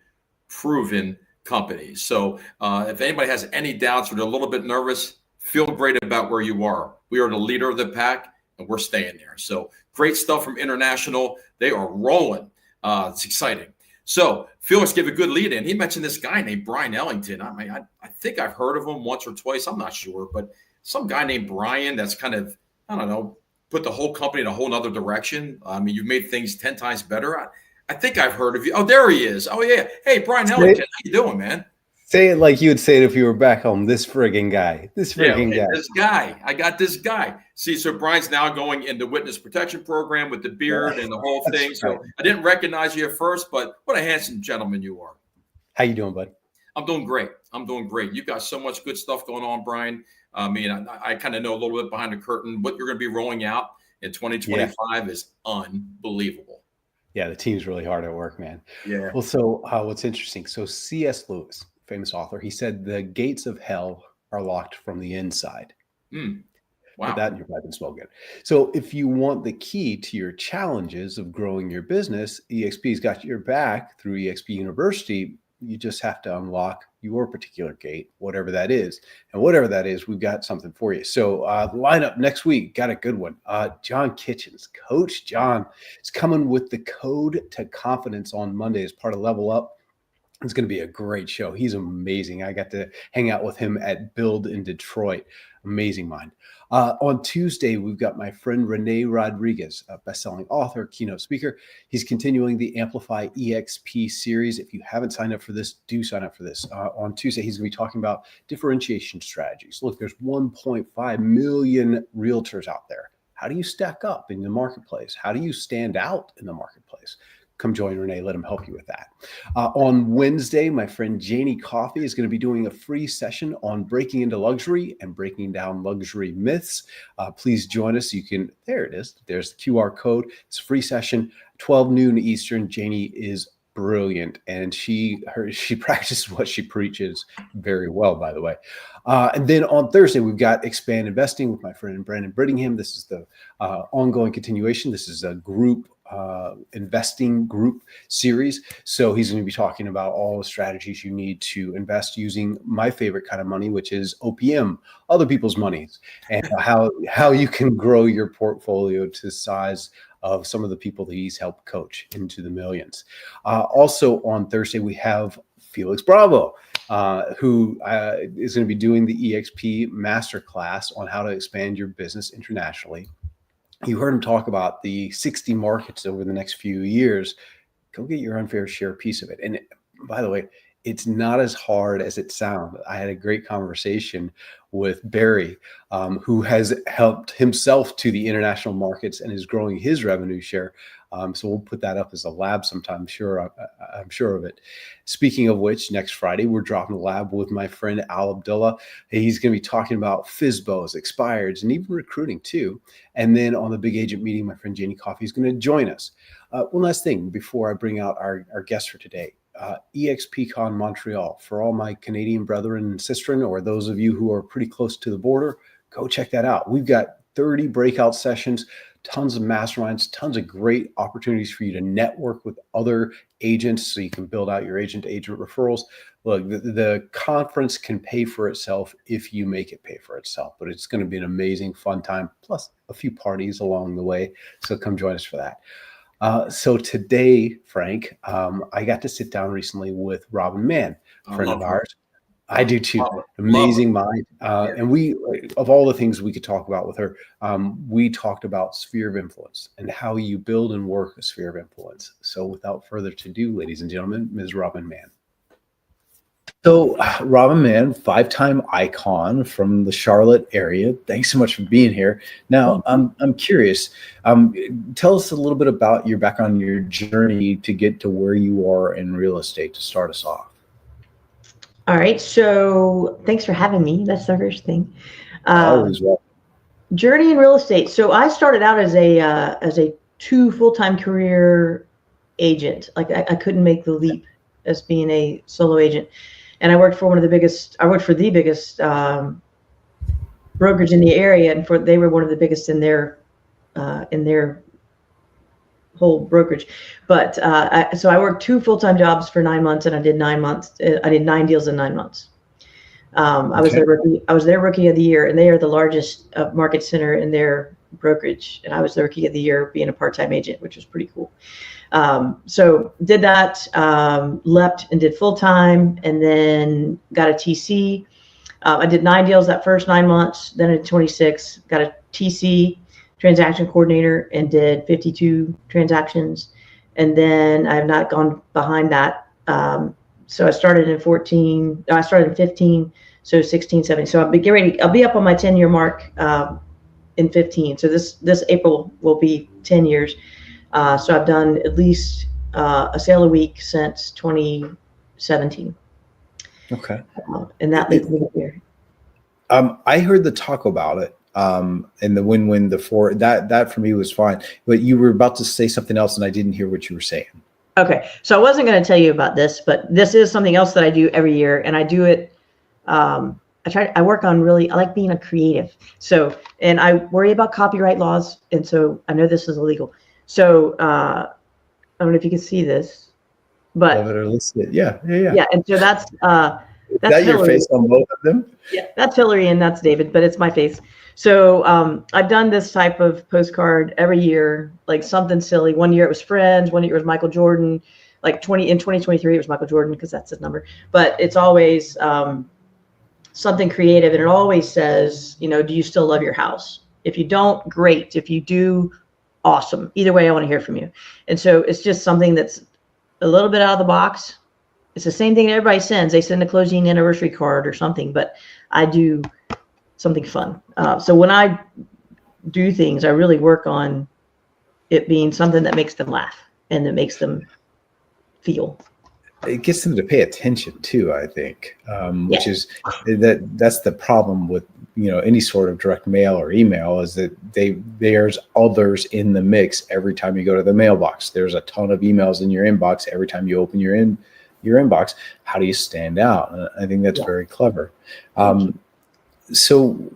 company. So if anybody has any doubts or they're a little bit nervous, feel great about where you are. We are the leader of the pack, and we're staying there. So great stuff from International. They are rolling. It's exciting. So Felix gave a good lead in. He mentioned this guy named Brian Ellington. I mean, I think I've heard of him once or twice. I'm not sure, but some guy named Brian that's kind of, I don't know, put the whole company in a whole nother direction. I mean, you've made things 10 times better. I think I've heard of you. Oh, there he is. Oh, yeah. Hey, Brian Ellington, how you doing, man? Say it like you would say it if you were back home. This friggin' guy. This friggin' guy. This guy. I got this guy. See, so Brian's now going into witness protection program with the beard and the whole thing. Right. So I didn't recognize you at first, but what a handsome gentleman you are. How you doing, bud? I'm doing great. You've got so much good stuff going on, Brian. I mean, I kind of know a little bit behind the curtain. What you're going to be rolling out in 2025 is unbelievable. Yeah, the team's really hard at work, man. Yeah. Well, so what's interesting, so C.S. Lewis, famous author, he said the gates of hell are locked from the inside. Wow. Put that in your pipe and smoke it. So if you want the key to your challenges of growing your business, EXP's got your back through EXP University. You just have to unlock your particular gate, whatever that is. And whatever that is, we've got something for you. So lineup next week, got a good one. John Kitchens, Coach John is coming with the Code to Confidence on Monday as part of Level Up. It's going to be a great show. He's amazing. I got to hang out with him at Build in Detroit. Amazing mind. On Tuesday, we've got my friend Renee Rodriguez, a best-selling author, keynote speaker. He's continuing the Amplify EXP series. If you haven't signed up for this, do sign up for this. On Tuesday, he's going to be talking about differentiation strategies. Look, there's 1.5 million realtors out there. How do you stack up in the marketplace? How do you stand out in the marketplace? Come join Renee. Let him help you with that. On Wednesday, my friend Janie Coffey is going to be doing a free session on breaking into luxury and breaking down luxury myths. Please join us. You can, there it is. There's the QR code. It's a free session, 12 noon Eastern. Janie is brilliant, and she practices what she preaches very well, by the way. And then on Thursday, we've got Expand Investing with my friend Brandon Brittingham. This is the ongoing continuation. This is a group investing group series. So he's going to be talking about all the strategies you need to invest using my favorite kind of money, which is OPM, other people's monies, and how you can grow your portfolio to the size of some of the people that he's helped coach into the millions. Also on Thursday, we have Felix Bravo, who is going to be doing the EXP Masterclass on how to expand your business internationally. You heard him talk about the 60 markets over the next few years. Go get your unfair share piece of it. And by the way, it's not as hard as it sounds. I had a great conversation with Barry, who has helped himself to the international markets and is growing his revenue share. So we'll put that up as a lab sometime. I'm sure of it. Speaking of which, next Friday, we're dropping a lab with my friend Al Abdullah. He's going to be talking about FSBOs, expireds, and even recruiting too. And then on the Big Agent meeting, my friend Janie Coffey is going to join us. One last thing before I bring out our guest for today. EXPCon Montreal. For all my Canadian brethren and sistren, or those of you who are pretty close to the border, go check that out. We've got 30 breakout sessions, tons of masterminds, tons of great opportunities for you to network with other agents so you can build out your agent-to-agent referrals. Look, the conference can pay for itself if you make it pay for itself, but it's going to be an amazing, fun time, plus a few parties along the way. So come join us for that. So today, Frank, I got to sit down recently with Robin Mann, a friend of ours. I do too. Amazing mind. And we, of all the things we could talk about with her, we talked about sphere of influence and how you build and work a sphere of influence. So without further ado, ladies and gentlemen, Ms. Robin Mann. So Robin Mann, 5-time icon from the Charlotte area. Thanks so much for being here. Now, I'm curious. Tell us a little bit about your background, your journey to get to where you are in real estate to start us off. All right. So thanks for having me. That's the first thing. Always welcome. Journey in real estate. So I started out as a 2 full-time career agent. Like I couldn't make the leap as being a solo agent. And I worked for the biggest brokerage in the area, and they were one of the biggest in their whole brokerage. But so I worked 2 full-time jobs for 9 months, and I did 9 months. I did 9 deals in 9 months. I was their rookie of the year, and they are the largest market center in their brokerage. And I was the rookie of the year being a part-time agent, which was pretty cool. So did that, leapt and did full-time, and then got a TC, I did 9 deals that first 9 months. Then in 26, got a TC, transaction coordinator, and did 52 transactions. And then I have not gone behind that. So I started in 14. I started in 15. So 16, 17. So I'll be getting ready. I'll be up on my 10-year mark in 15. So this April will be 10 years. So I've done at least a sale a week since 2017. Okay. And that leads me here. I heard the talk about it. And the win-win, that for me was fine. But you were about to say something else, and I didn't hear what you were saying. Okay, so I wasn't going to tell you about this, but this is something else that I do every year, and I do it. I work on I like being a creative. So, and I worry about copyright laws, and so I know this is illegal. So I don't know if you can see this, but yeah. And so that's that your face on both of them? Yeah, that's Hillary and that's David, but it's my face. So I've done this type of postcard every year, like something silly. One year it was Friends, one year it was Michael Jordan. Like in 2023 it was Michael Jordan because that's his number. But it's always something creative, and it always says, do you still love your house? If you don't, great. If you do, awesome. Either way, I want to hear from you. And so it's just something that's a little bit out of the box. It's the same thing that everybody sends. They send a closing anniversary card or something, but I do something fun. So when I do things, I really work on it being something that makes them laugh and that makes them feel. It gets them to pay attention too, I think, which is that's the problem with any sort of direct mail or email, is that there's others in the mix every time you go to the mailbox. There's a ton of emails in your inbox every time you open your inbox. How do you stand out? And I think that's very clever. So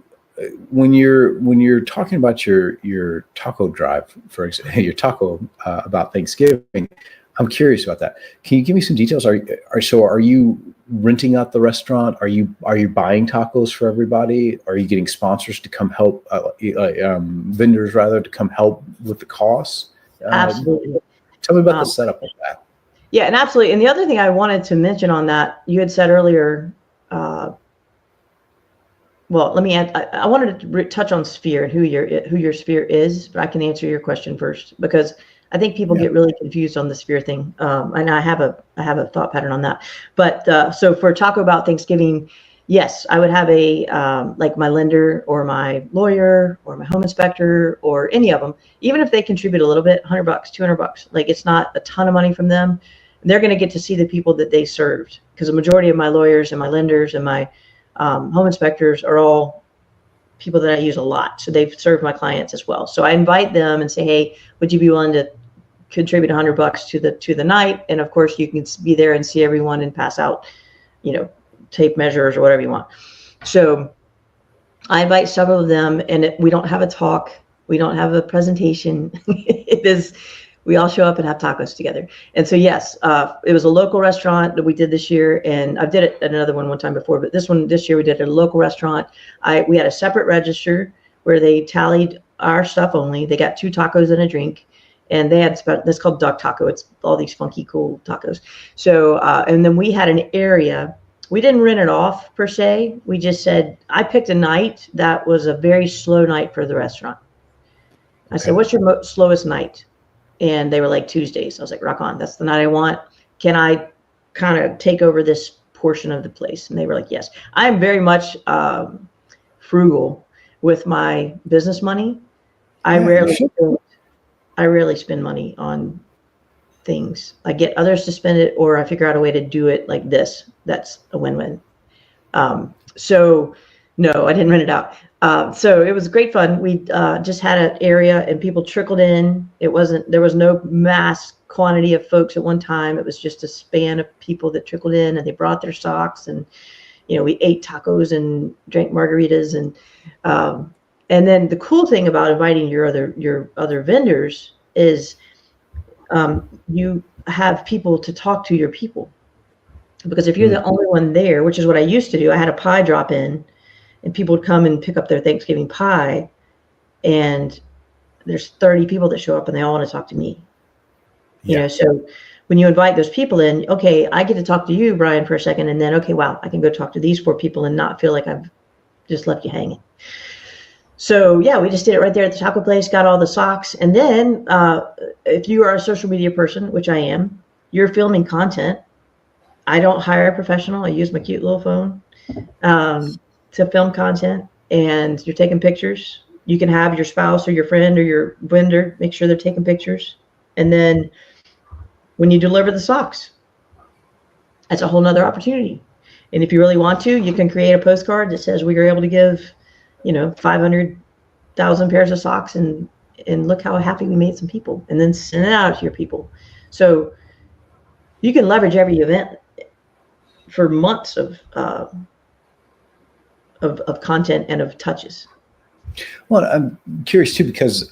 when you're talking about your taco drive, for example, your taco about Thanksgiving, I'm curious about that. Can you give me some details? Are you renting out the restaurant? Are you buying tacos for everybody? Are you getting sponsors to come help, vendors rather, to come help with the costs? Absolutely. Tell me about the setup of that. Yeah, and absolutely. And the other thing I wanted to mention on that, you had said earlier, well, let me add, I wanted to touch on Sphere and who your Sphere is, but I can answer your question first, because I think people get really confused on the Sphere thing. And I have a thought pattern on that. But so for Taco About Thanksgiving, yes, I would have a, like my lender or my lawyer or my home inspector or any of them, even if they contribute a little bit, $100, $200, like it's not a ton of money from them. They're going to get to see the people that they served, because the majority of my lawyers and my lenders and my home inspectors are all people that I use a lot. So they've served my clients as well. So I invite them and say, hey, would you be willing to contribute $100 to the night? And of course you can be there and see everyone and pass out, tape measures or whatever you want. So I invite several of them, and we don't have a talk. We don't have a presentation. We all show up and have tacos together. And so, yes, it was a local restaurant that we did this year, and I did it at another one time before, but this year we did it at a local restaurant. We had a separate register where they tallied our stuff only. They got 2 tacos and a drink, and they had this called duck taco. It's all these funky, cool tacos. So, and then we had an area. We didn't rent it off per se. We just said, I picked a night that was a very slow night for the restaurant. I said, what's your slowest night? And they were like, Tuesdays. I was like, rock on. That's the night I want. Can I kind of take over this portion of the place? And they were like, yes. I'm very much frugal with my business money. I rarely spend money on things. I get others to spend it, or I figure out a way to do it like this. That's a win-win. So no, I didn't rent it out. So it was great fun. We just had an area and people trickled in. There was no mass quantity of folks at one time. It was just a span of people that trickled in, and they brought their socks, and we ate tacos and drank margaritas, and then the cool thing about inviting your other vendors is you have people to talk to your people, because if you're the only one there, which is what I used to do, I had a pie drop in. And people would come and pick up their Thanksgiving pie, and there's 30 people that show up and they all want to talk to me. So when you invite those people in, okay, I get to talk to you, Brian, for a second, and then, okay, wow, I can go talk to these 4 people and not feel like I've just left you hanging. So yeah, we just did it right there at the taco place, got all the socks. And then if you are a social media person, which I am, you're filming content. I don't hire a professional. I use my cute little phone to film content, and you're taking pictures. You can have your spouse or your friend or your vendor make sure they're taking pictures. And then when you deliver the socks, that's a whole nother opportunity. And if you really want to, you can create a postcard that says we were able to give 500,000 pairs of socks, and look how happy we made some people, and then send it out to your people. So you can leverage every event for months of content and of touches. Well, I'm curious too, because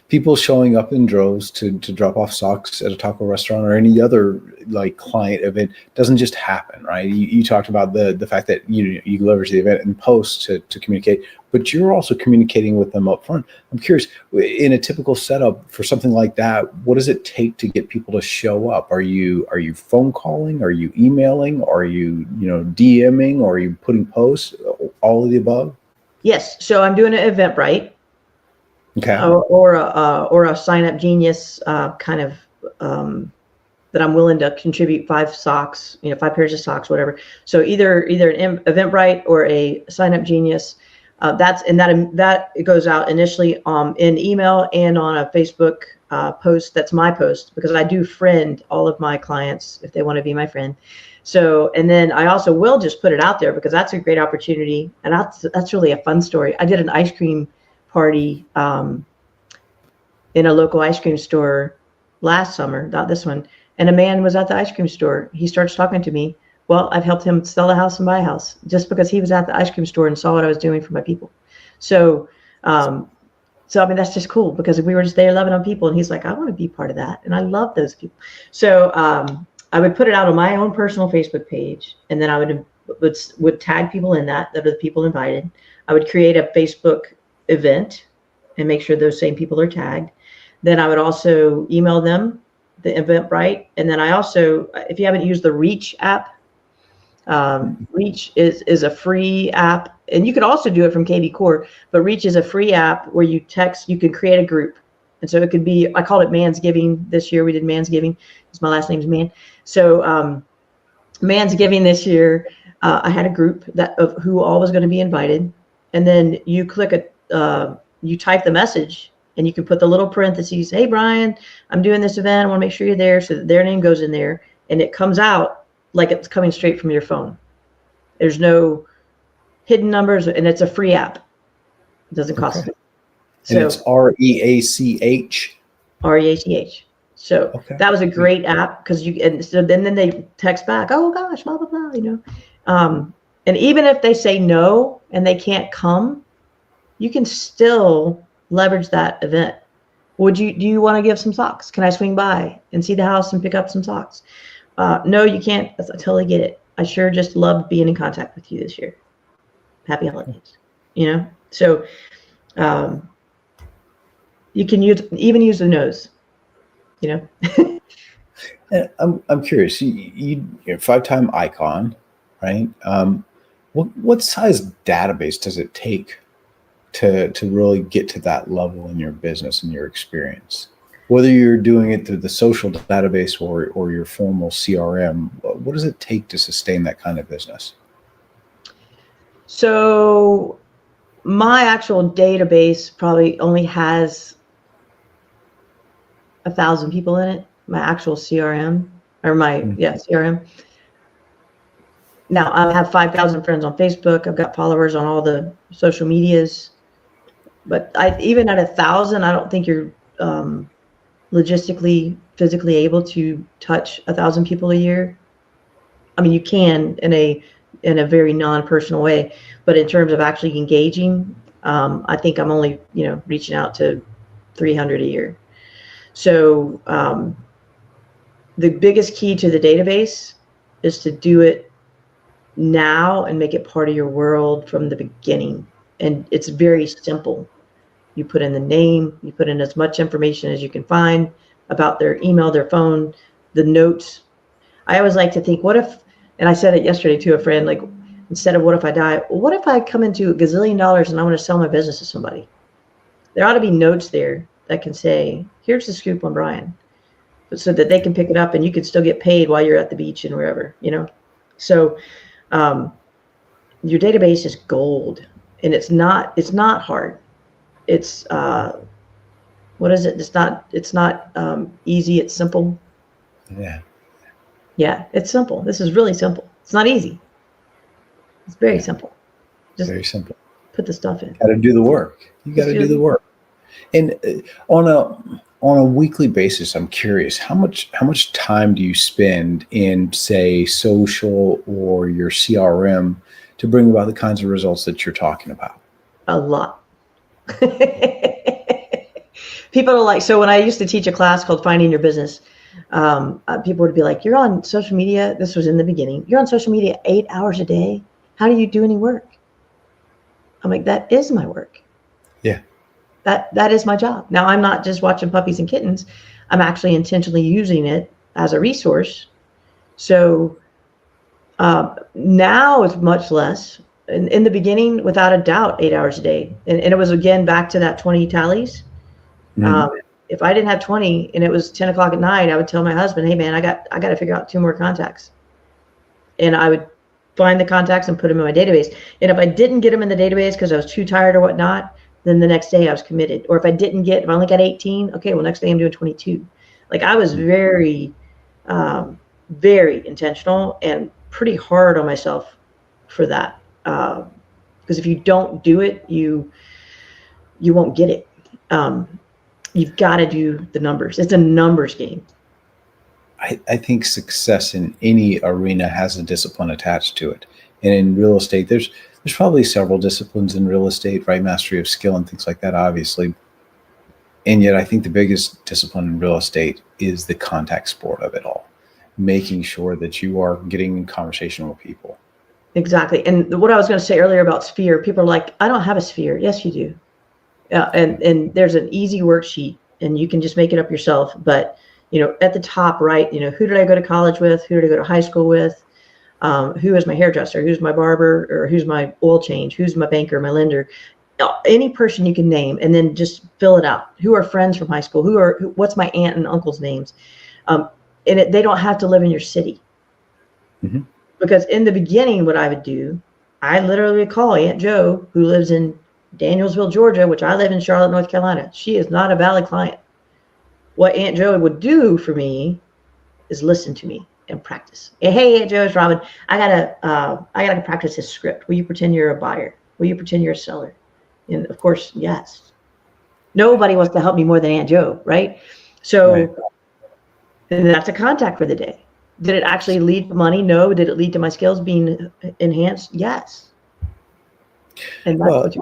people showing up in droves to drop off socks at a taco restaurant or any other like client event doesn't just happen, right? You talked about the fact that you leverage the event and post to communicate, but you're also communicating with them up front. I'm curious, in a typical setup for something like that, what does it take to get people to show up? Are you phone calling? Are you emailing? Are you DMing? Or are you putting posts? All of the above? Yes. So I'm doing an Eventbrite, okay, or a Sign Up Genius kind of that I'm willing to contribute 5 socks, 5 pairs of socks, whatever. So either an Eventbrite or a Sign Up Genius. That it goes out initially in email and on a Facebook post. That's my post, because I do friend all of my clients if they want to be my friend. So, and then I also will just put it out there because that's a great opportunity. And that's really a fun story. I did an ice cream party in a local ice cream store last summer, not this one. And a man was at the ice cream store. He starts talking to me. Well, I've helped him sell a house and buy a house just because he was at the ice cream store and saw what I was doing for my people. So, I mean, that's just cool because we were just there loving on people. And he's like, I want to be part of that. And I love those people. So, I would put it out on my own personal Facebook page, and then I would tag people in that are the people invited. I would create a Facebook event and make sure those same people are tagged. Then I would also email them the Eventbrite. And then I also, if you haven't used the Reach app, Reach is a free app, and you can also do it from KB Core, but Reach is a free app where you can create a group. And so it could be, I called it Mansgiving this year. We did Mansgiving because my last name's Man. So Mansgiving this year, I had a group of who all was going to be invited. And then you you type the message, and you can put the little parentheses, hey, Brian, I'm doing this event. I want to make sure you're there. So that their name goes in there, and it comes out like it's coming straight from your phone. There's no hidden numbers, and it's a free app. It doesn't cost me. So, and it's REACH. REACH. So that was a great app because so then they text back, oh gosh, blah, blah, blah, and even if they say no and they can't come, you can still leverage that event. Do you want to give some socks? Can I swing by and see the house and pick up some socks? No, you can't. I totally get it. I sure just loved being in contact with you this year. Happy holidays. So you can even use the nose. I'm curious. You're a 5-time icon, right? What size database does it take to really get to that level in your business and your experience? Whether you're doing it through the social database or your formal CRM, what does it take to sustain that kind of business? So my actual database probably only has 1,000 people in it. My actual CRM or CRM. Now I have 5,000 friends on Facebook. I've got followers on all the social medias, but even at 1,000, I don't think you're logistically, physically able to touch 1,000 people a year. I mean, you can in a very non-personal way, but in terms of actually engaging, I think I'm only reaching out to 300 a year. So the biggest key to the database is to do it now and make it part of your world from the beginning. And it's very simple. You put in the name, you put in as much information as you can find about their email, their phone, the notes. I always like to think, what if, and I said it yesterday to a friend, like, instead of what if I die, what if I come into $1 gazillion and I want to sell my business to somebody? There ought to be notes there that can say, here's the scoop on Brian, so that they can pick it up and you can still get paid while you're at the beach and wherever, you know? So your database is gold, and it's not hard. It's, what is it? It's not easy. It's simple. Yeah. Yeah, it's simple. This is really simple. It's not easy. It's very simple. Just very simple. put the stuff in. Got to do the work. You got to do the work. And on a weekly basis, I'm curious, how much time do you spend in, say, social or your CRM to bring about the kinds of results that you're talking about? A lot. People are like, so when I used to teach a class called Finding Your Business, people would be like, you're on social media. This was in the beginning. You're on social media 8 hours a day. How do you do any work? I'm like, that is my work. Yeah. That is my job. Now, I'm not just watching puppies and kittens. I'm actually intentionally using it as a resource. So now it's much less. In the beginning, without a doubt, 8 hours a day. And it was, again, back to that 20 tallies. If I didn't have 20 and it was 10 o'clock at night, I would tell my husband, hey, man, I got to figure out 2 more contacts. And I would find the contacts and put them in my database. And if I didn't get them in the database because I was too tired or whatnot, then the next day I was committed. Or if I only got 18, okay, well, next day I'm doing 22. Like, I was very, very intentional and pretty hard on myself for that. Because if you don't do it, you won't get it. You've got to do the numbers. It's a numbers game. I think success in any arena has a discipline attached to it. And in real estate, there's probably several disciplines in real estate, right? Mastery of skill and things like that, obviously. And yet I think the biggest discipline in real estate is the contact sport of it all, making sure that you are getting in conversation with people. Exactly. And what I was going to say earlier about sphere, people are like, I don't have a sphere. Yes, you do. And there's an easy worksheet and you can just make it up yourself. But, you know, at the top, right, you know, who did I go to college with? Who did I go to high school with? Who is my hairdresser? Who's my barber? Or who's my oil change? Who's my banker, my lender? Any person you can name, and then just fill it out. Who are friends from high school? What's my aunt and uncle's names? They don't have to live in your city. Mm-hmm. Because in the beginning, what I would do, I literally would call Aunt Joe, who lives in Danielsville, Georgia, which I live in Charlotte, North Carolina. She is not a valid client. What Aunt Joe would do for me is listen to me and practice. Hey, Aunt Joe, it's Robin. I gotta practice this script. Will you pretend you're a buyer? Will you pretend you're a seller? And of course, yes. Nobody wants to help me more than Aunt Joe, right? So right. And that's a contact for the day. Did it actually lead to money? No. Did it lead to my skills being enhanced? Yes. And that's what you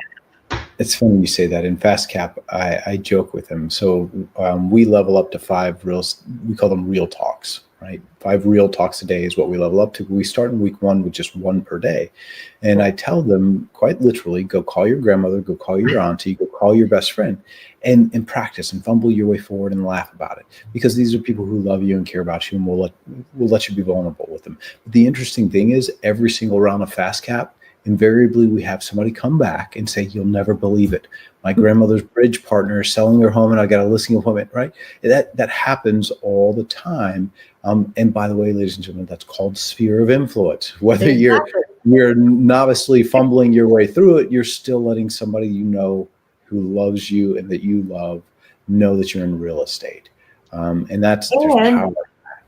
It's funny you say that. In Fast Cap, I joke with him. So we level up to 5 we call them real talks, right? 5 real talks a day is what we level up to. We start in week 1 with just 1 per day. And I tell them quite literally, go call your grandmother, go call your auntie, go call your best friend and practice and fumble your way forward and laugh about it. Because these are people who love you and care about you and will let you be vulnerable with them. But the interesting thing is every single round of Fast Cap, invariably we have somebody come back and say, you'll never believe it. My grandmother's bridge partner is selling their home and I got a listing appointment, right? That happens all the time. And by the way, ladies and gentlemen, that's called sphere of influence. Whether you're novicely fumbling your way through it, you're still letting somebody you know who loves you and that you love know that you're in real estate. And there's power.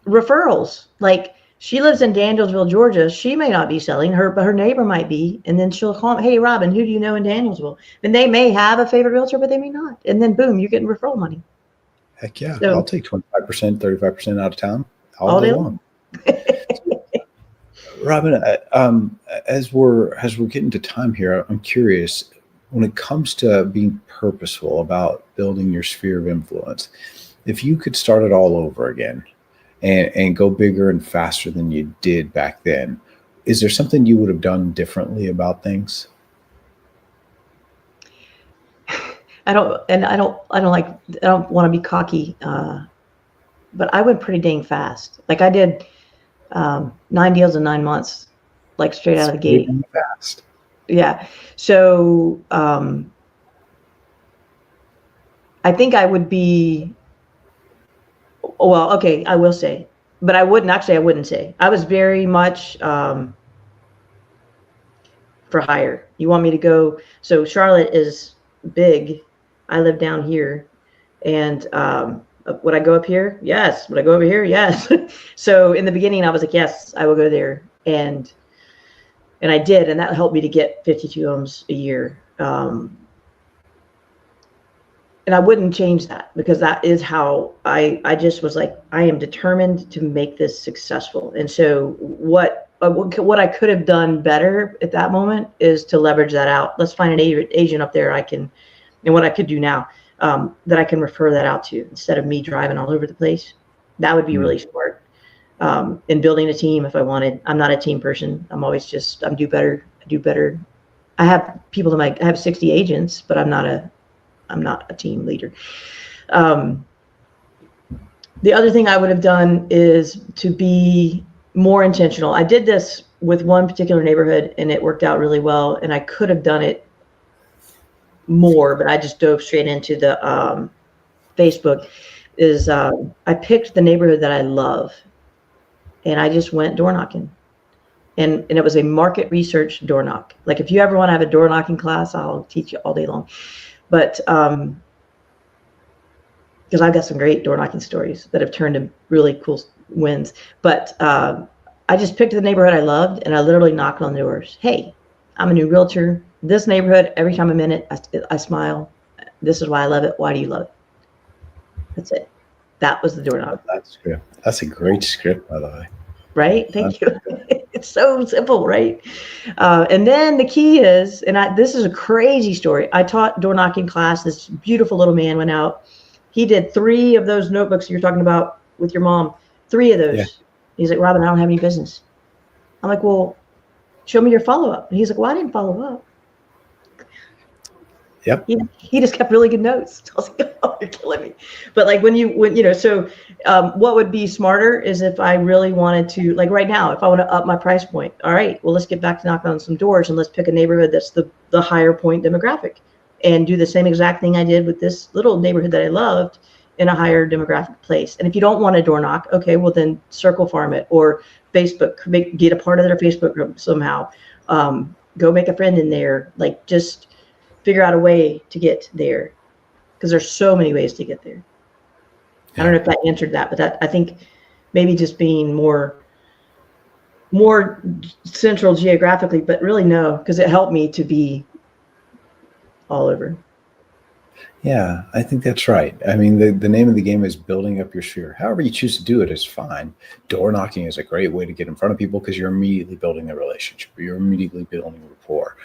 Referrals. Like, she lives in Danielsville, Georgia. She may not be selling her, but her neighbor might be. And then she'll call me, hey, Robin, who do you know in Danielsville? And they may have a favorite realtor, but they may not. And then boom, you're getting referral money. Heck yeah. So, I'll take 25%, 35% out of town all day long. Robin, as we're getting to time here, I'm curious, when it comes to being purposeful about building your sphere of influence, if you could start it all over again, and go bigger and faster than you did back then, is there something you would have done differently about things? I don't want to be cocky. but I went pretty dang fast. Like I did 9 deals in 9 months, like straight out of the gate. Fast. Yeah. So I think I would be, well, okay, I will say, but I wouldn't say. I was very much for hire. You want me to go? So Charlotte is big. I live down here. And would I go up here? Yes. Would I go over here? Yes. So in the beginning, I was like, yes, I will go there. And I did. And that helped me to get 52 homes a year. And I wouldn't change that, because that is how I just was like, I am determined to make this successful. And so what I could have done better at that moment is to leverage that out. Let's find an agent up there and what I could do now, that I can refer that out to instead of me driving all over the place. That would be really smart. In building a team, if I wanted. I'm not a team person. I'm always just, I do better. I have people I have 60 agents, but I'm not a team leader. The other thing I would have done is to be more intentional. I did this with one particular neighborhood and it worked out really well. And I could have done it more, but I just dove straight into the Facebook. I picked the neighborhood that I love and I just went door knocking. And it was a market research door knock. Like if you ever want to have a door knocking class, I'll teach you all day long. But because I've got some great door knocking stories that have turned into really cool wins. But I just picked the neighborhood I loved and I literally knocked on the doors. Hey, I'm a new realtor. This neighborhood, every time I'm in it, I smile. This is why I love it. Why do you love it? That's it. That was the door knock. That's a great script, by the way. Right? Thank you. It's so simple, right? And then the key is, this is a crazy story. I taught door knocking class. This beautiful little man went out. He did 3 of those notebooks you're talking about with your mom. 3 of those. Yeah. He's like, Robin, I don't have any business. I'm like, well, show me your follow-up. And he's like, well, I didn't follow up. Yep. He just kept really good notes. I was like, oh, you're killing me. But like what would be smarter is if I really wanted to, like right now, if I want to up my price point, all right, well, let's get back to knocking on some doors and let's pick a neighborhood that's the higher point demographic and do the same exact thing I did with this little neighborhood that I loved in a higher demographic place. And if you don't want a door knock, okay, well then circle farm it or Facebook, get a part of their Facebook group somehow. Go make a friend in there. Like just figure out a way to get there, because there's so many ways to get there. Yeah. I don't know if that answered that, but I think maybe just being more central geographically, but really no, because it helped me to be all over. Yeah, I think that's right. I mean, the name of the game is building up your sphere. However you choose to do it is fine. Door knocking is a great way to get in front of people because you're immediately building a relationship. You're immediately building rapport.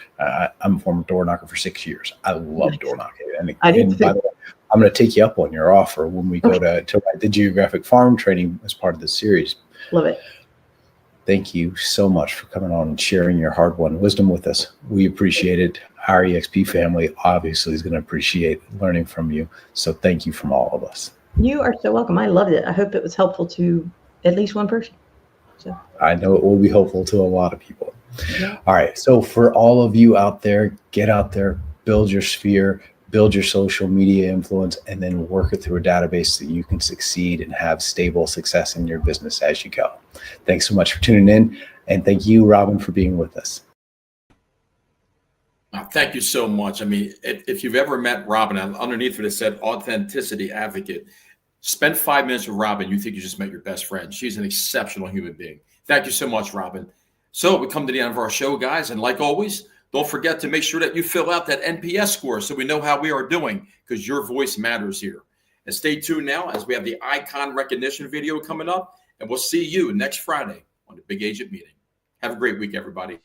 I'm a former door knocker for 6 years. I love door knocking. And by the way, I'm going to take you up on your offer when we go to the geographic farm training as part of the series. Love it. Thank you so much for coming on and sharing your hard-won wisdom with us. We appreciate it. Our EXP family obviously is going to appreciate learning from you. So thank you from all of us. You are so welcome. I loved it. I hope it was helpful to at least one person. So. I know it will be helpful to a lot of people. Yeah. All right. So for all of you out there, get out there, build your sphere, build your social media influence, and then work it through a database so you can succeed and have stable success in your business as you go. Thanks so much for tuning in. And thank you, Robin, for being with us. Thank you so much. I mean, if you've ever met Robin, underneath it said authenticity advocate. Spend 5 minutes with Robin. You think you just met your best friend. She's an exceptional human being. Thank you so much, Robin. So we come to the end of our show, guys. And like always, don't forget to make sure that you fill out that NPS score so we know how we are doing, because your voice matters here. And stay tuned now as we have the icon recognition video coming up. And we'll see you next Friday on the Big Agent Meeting. Have a great week, everybody.